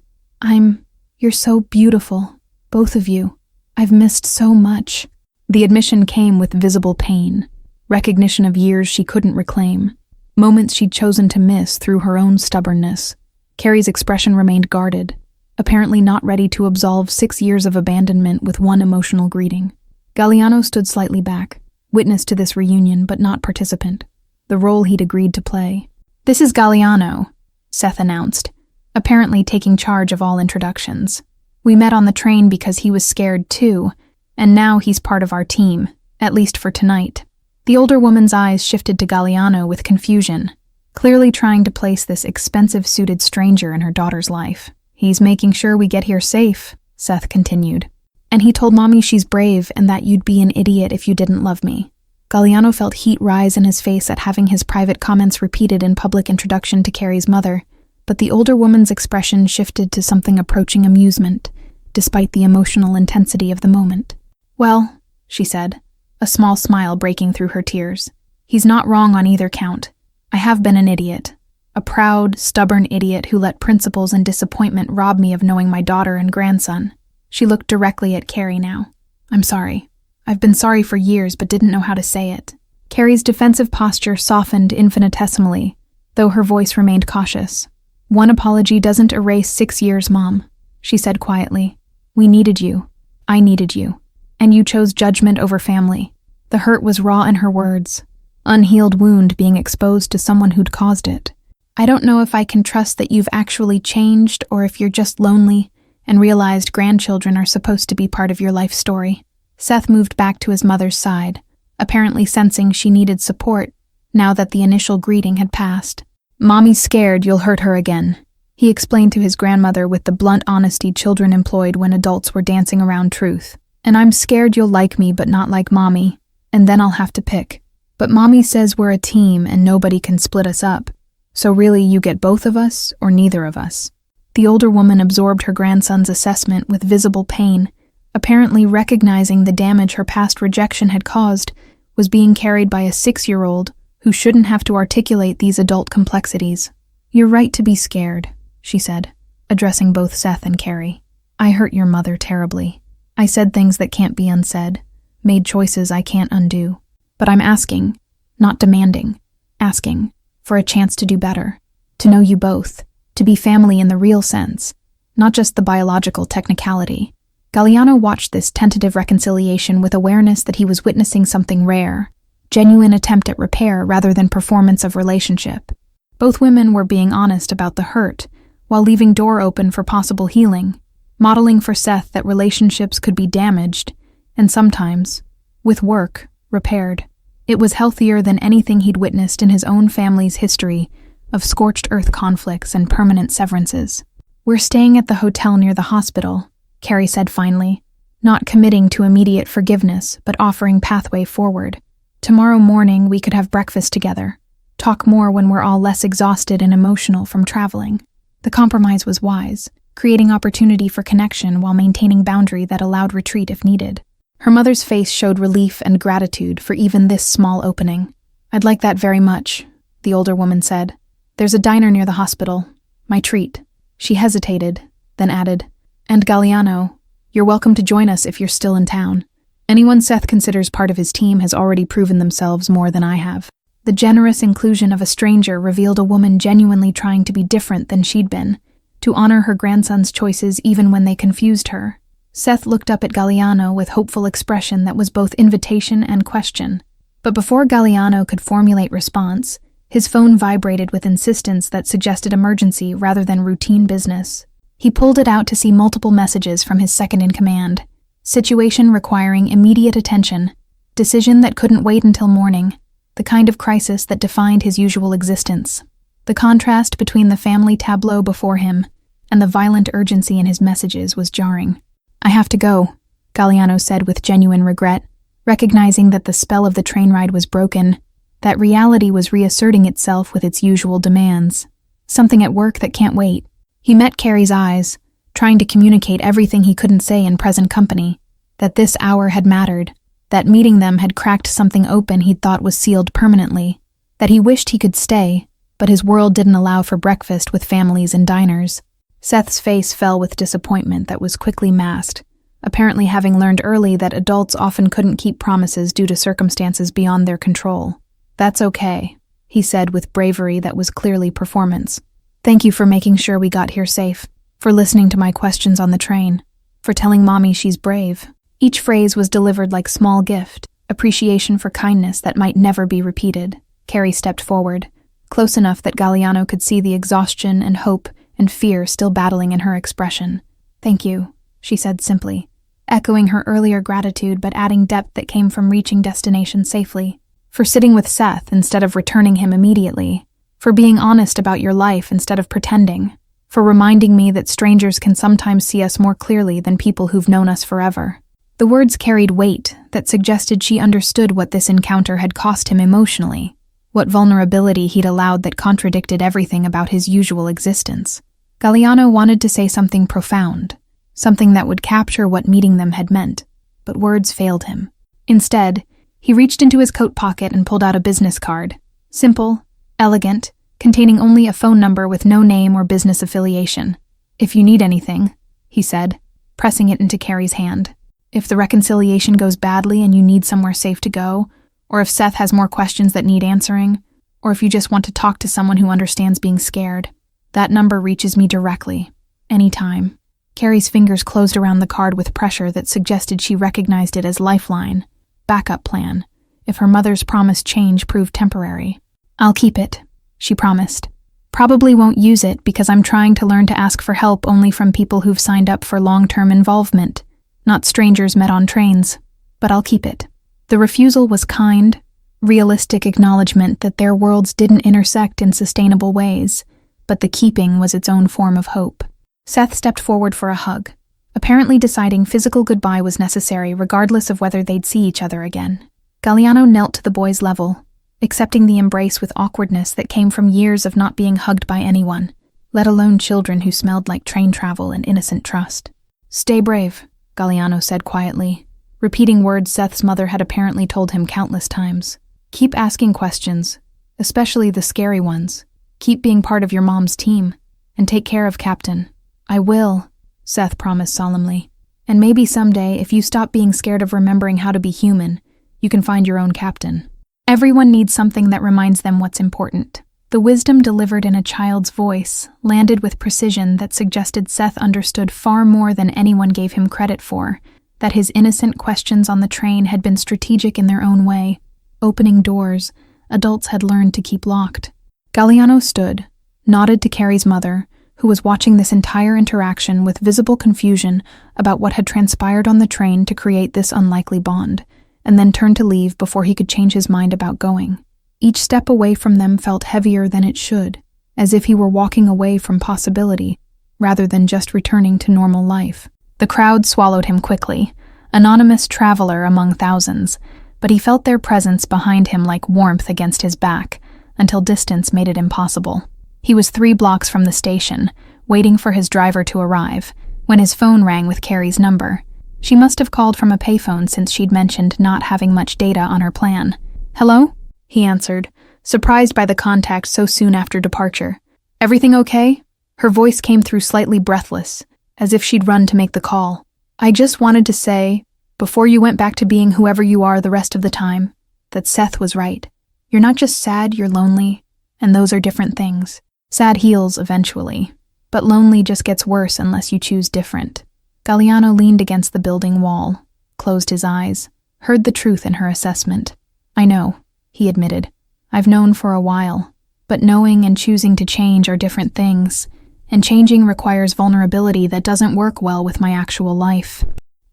You're so beautiful, both of you. I've missed so much." The admission came with visible pain, recognition of years she couldn't reclaim, moments she'd chosen to miss through her own stubbornness. Carrie's expression remained guarded, apparently not ready to absolve 6 years of abandonment with one emotional greeting. Galliano stood slightly back, witness to this reunion but not participant, the role he'd agreed to play. "This is Galliano," Seth announced, apparently taking charge of all introductions. "We met on the train because he was scared too, And now he's part of our team, at least for tonight. The older woman's eyes shifted to Galliano with confusion, clearly trying to place this expensive-suited stranger in her daughter's life. He's making sure we get here safe, Seth continued. And he told Mommy she's brave and that you'd be an idiot if you didn't love me. Galliano felt heat rise in his face at having his private comments repeated in public introduction to Carrie's mother, but the older woman's expression shifted to something approaching amusement, despite the emotional intensity of the moment. Well, she said, a small smile breaking through her tears. He's not wrong on either count. I have been an idiot. A proud, stubborn idiot who let principles and disappointment rob me of knowing my daughter and grandson. She looked directly at Carrie now. I'm sorry. I've been sorry for years but didn't know how to say it. Carrie's defensive posture softened infinitesimally, though her voice remained cautious. One apology doesn't erase 6 years, Mom, she said quietly. We needed you. I needed you. And you chose judgment over family. The hurt was raw in her words, unhealed wound being exposed to someone who'd caused it. I don't know if I can trust that you've actually changed or if you're just lonely and realized grandchildren are supposed to be part of your life story. Seth moved back to his mother's side, apparently sensing she needed support now that the initial greeting had passed. Mommy's scared you'll hurt her again, he explained to his grandmother with the blunt honesty children employed when adults were dancing around truth. And I'm scared you'll like me but not like Mommy, and then I'll have to pick. But Mommy says we're a team and nobody can split us up. So really you get both of us or neither of us. The older woman absorbed her grandson's assessment with visible pain, apparently recognizing the damage her past rejection had caused was being carried by a 6-year-old who shouldn't have to articulate these adult complexities. You're right to be scared, she said, addressing both Seth and Carrie. I hurt your mother terribly. I said things that can't be unsaid, made choices I can't undo. But I'm asking, not demanding, asking for a chance to do better, to know you both, to be family in the real sense, not just the biological technicality. Galliano watched this tentative reconciliation with awareness that he was witnessing something rare, genuine attempt at repair rather than performance of relationship. Both women were being honest about the hurt, while leaving door open for possible healing, modeling for Seth that relationships could be damaged, and sometimes, with work, repaired. It was healthier than anything he'd witnessed in his own family's history of scorched earth conflicts and permanent severances. We're staying at the hotel near the hospital, Carrie said finally, not committing to immediate forgiveness but offering pathway forward. Tomorrow morning we could have breakfast together, talk more when we're all less exhausted and emotional from traveling. The compromise was wise, creating opportunity for connection while maintaining boundary that allowed retreat if needed. Her mother's face showed relief and gratitude for even this small opening. I'd like that very much, the older woman said. There's a diner near the hospital. My treat. She hesitated, then added, And Galliano, you're welcome to join us if you're still in town. Anyone Seth considers part of his team has already proven themselves more than I have. The generous inclusion of a stranger revealed a woman genuinely trying to be different than she'd been, to honor her grandson's choices even when they confused her. Seth looked up at Galliano with hopeful expression that was both invitation and question. But before Galliano could formulate response, his phone vibrated with insistence that suggested emergency rather than routine business. He pulled it out to see multiple messages from his second-in-command. Situation requiring immediate attention. Decision that couldn't wait until morning. The kind of crisis that defined his usual existence. The contrast between the family tableau before him and the violent urgency in his messages was jarring. I have to go, Galliano said with genuine regret, recognizing that the spell of the train ride was broken, that reality was reasserting itself with its usual demands. Something at work that can't wait. He met Carrie's eyes, trying to communicate everything he couldn't say in present company, that this hour had mattered, that meeting them had cracked something open he'd thought was sealed permanently, that he wished he could stay, but his world didn't allow for breakfast with families and diners. Seth's face fell with disappointment that was quickly masked, apparently having learned early that adults often couldn't keep promises due to circumstances beyond their control. That's okay, he said with bravery that was clearly performance. Thank you for making sure we got here safe, for listening to my questions on the train, for telling Mommy she's brave. Each phrase was delivered like small gift, appreciation for kindness that might never be repeated. Carrie stepped forward, close enough that Galliano could see the exhaustion and hope and fear still battling in her expression. Thank you, she said simply, echoing her earlier gratitude but adding depth that came from reaching destination safely. For sitting with Seth instead of returning him immediately. For being honest about your life instead of pretending. For reminding me that strangers can sometimes see us more clearly than people who've known us forever. The words carried weight that suggested she understood what this encounter had cost him emotionally, what vulnerability he'd allowed that contradicted everything about his usual existence. Galliano wanted to say something profound, something that would capture what meeting them had meant, but words failed him. Instead, he reached into his coat pocket and pulled out a business card. Simple, elegant, containing only a phone number with no name or business affiliation. "If you need anything," he said, pressing it into Carrie's hand. "If the reconciliation goes badly and you need somewhere safe to go, or if Seth has more questions that need answering, or if you just want to talk to someone who understands being scared, that number reaches me directly, anytime." Carrie's fingers closed around the card with pressure that suggested she recognized it as lifeline, backup plan, if her mother's promised change proved temporary. "I'll keep it," she promised. "Probably won't use it because I'm trying to learn to ask for help only from people who've signed up for long-term involvement, not strangers met on trains, but I'll keep it." The refusal was kind, realistic acknowledgement that their worlds didn't intersect in sustainable ways, but the keeping was its own form of hope. Seth stepped forward for a hug, apparently deciding physical goodbye was necessary regardless of whether they'd see each other again. Galliano knelt to the boy's level, accepting the embrace with awkwardness that came from years of not being hugged by anyone, let alone children who smelled like train travel and innocent trust. "Stay brave," Galliano said quietly, repeating words Seth's mother had apparently told him countless times. "Keep asking questions, especially the scary ones. Keep being part of your mom's team, and take care of Captain." "I will," Seth promised solemnly. "And maybe someday, if you stop being scared of remembering how to be human, you can find your own captain." Everyone needs something that reminds them what's important. The wisdom delivered in a child's voice landed with precision that suggested Seth understood far more than anyone gave him credit for, that his innocent questions on the train had been strategic in their own way, opening doors adults had learned to keep locked. Galliano stood, nodded to Carrie's mother, who was watching this entire interaction with visible confusion about what had transpired on the train to create this unlikely bond, and then turned to leave before he could change his mind about going. Each step away from them felt heavier than it should, as if he were walking away from possibility, rather than just returning to normal life. The crowd swallowed him quickly, anonymous traveler among thousands, but he felt their presence behind him like warmth against his back, until distance made it impossible. He was 3 blocks from the station, waiting for his driver to arrive, when his phone rang with Carrie's number. She must have called from a payphone since she'd mentioned not having much data on her plan. "Hello?" he answered, surprised by the contact so soon after departure. "Everything okay?" Her voice came through slightly breathless, as if she'd run to make the call. "I just wanted to say, before you went back to being whoever you are the rest of the time, that Seth was right. You're not just sad, you're lonely, and those are different things. Sad heals eventually, but lonely just gets worse unless you choose different." Galliano leaned against the building wall, closed his eyes, heard the truth in her assessment. "I know," he admitted. "I've known for a while, but knowing and choosing to change are different things, and changing requires vulnerability that doesn't work well with my actual life."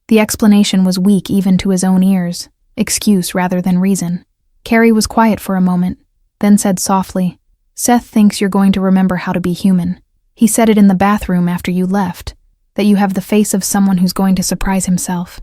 The explanation was weak even to his own ears, excuse rather than reason. Carrie was quiet for a moment, then said softly, "Seth thinks you're going to remember how to be human. He said it in the bathroom after you left, that you have the face of someone who's going to surprise himself.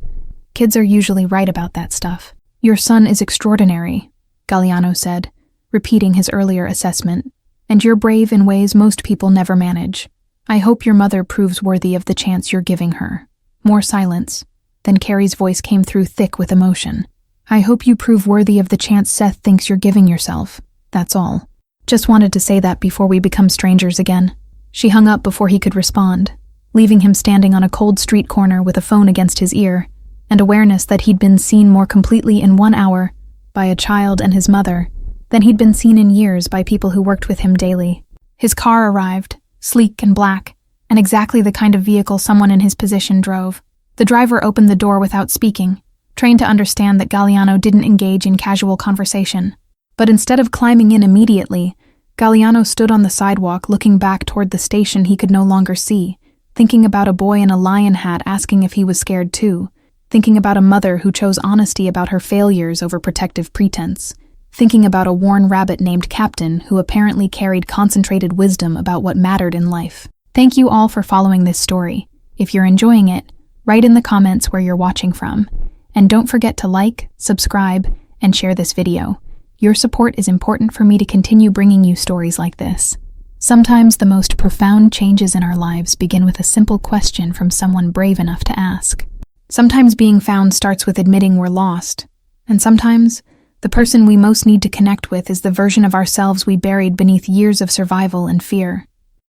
Kids are usually right about that stuff." "Your son is extraordinary," Galliano said, repeating his earlier assessment, "and you're brave in ways most people never manage. I hope your mother proves worthy of the chance you're giving her." More silence. Then Carrie's voice came through thick with emotion. "I hope you prove worthy of the chance Seth thinks you're giving yourself. That's all. Just wanted to say that before we become strangers again." She hung up before he could respond, leaving him standing on a cold street corner with a phone against his ear, and awareness that he'd been seen more completely in 1 hour by a child and his mother than he'd been seen in years by people who worked with him daily. His car arrived, sleek and black, and exactly the kind of vehicle someone in his position drove. The driver opened the door without speaking, trained to understand that Galliano didn't engage in casual conversation. But instead of climbing in immediately, Galliano stood on the sidewalk looking back toward the station he could no longer see, thinking about a boy in a lion hat asking if he was scared too, thinking about a mother who chose honesty about her failures over protective pretense, thinking about a worn rabbit named Captain who apparently carried concentrated wisdom about what mattered in life. Thank you all for following this story. If you're enjoying it, write in the comments where you're watching from. And don't forget to like, subscribe, and share this video. Your support is important for me to continue bringing you stories like this. Sometimes the most profound changes in our lives begin with a simple question from someone brave enough to ask. Sometimes being found starts with admitting we're lost, and sometimes the person we most need to connect with is the version of ourselves we buried beneath years of survival and fear.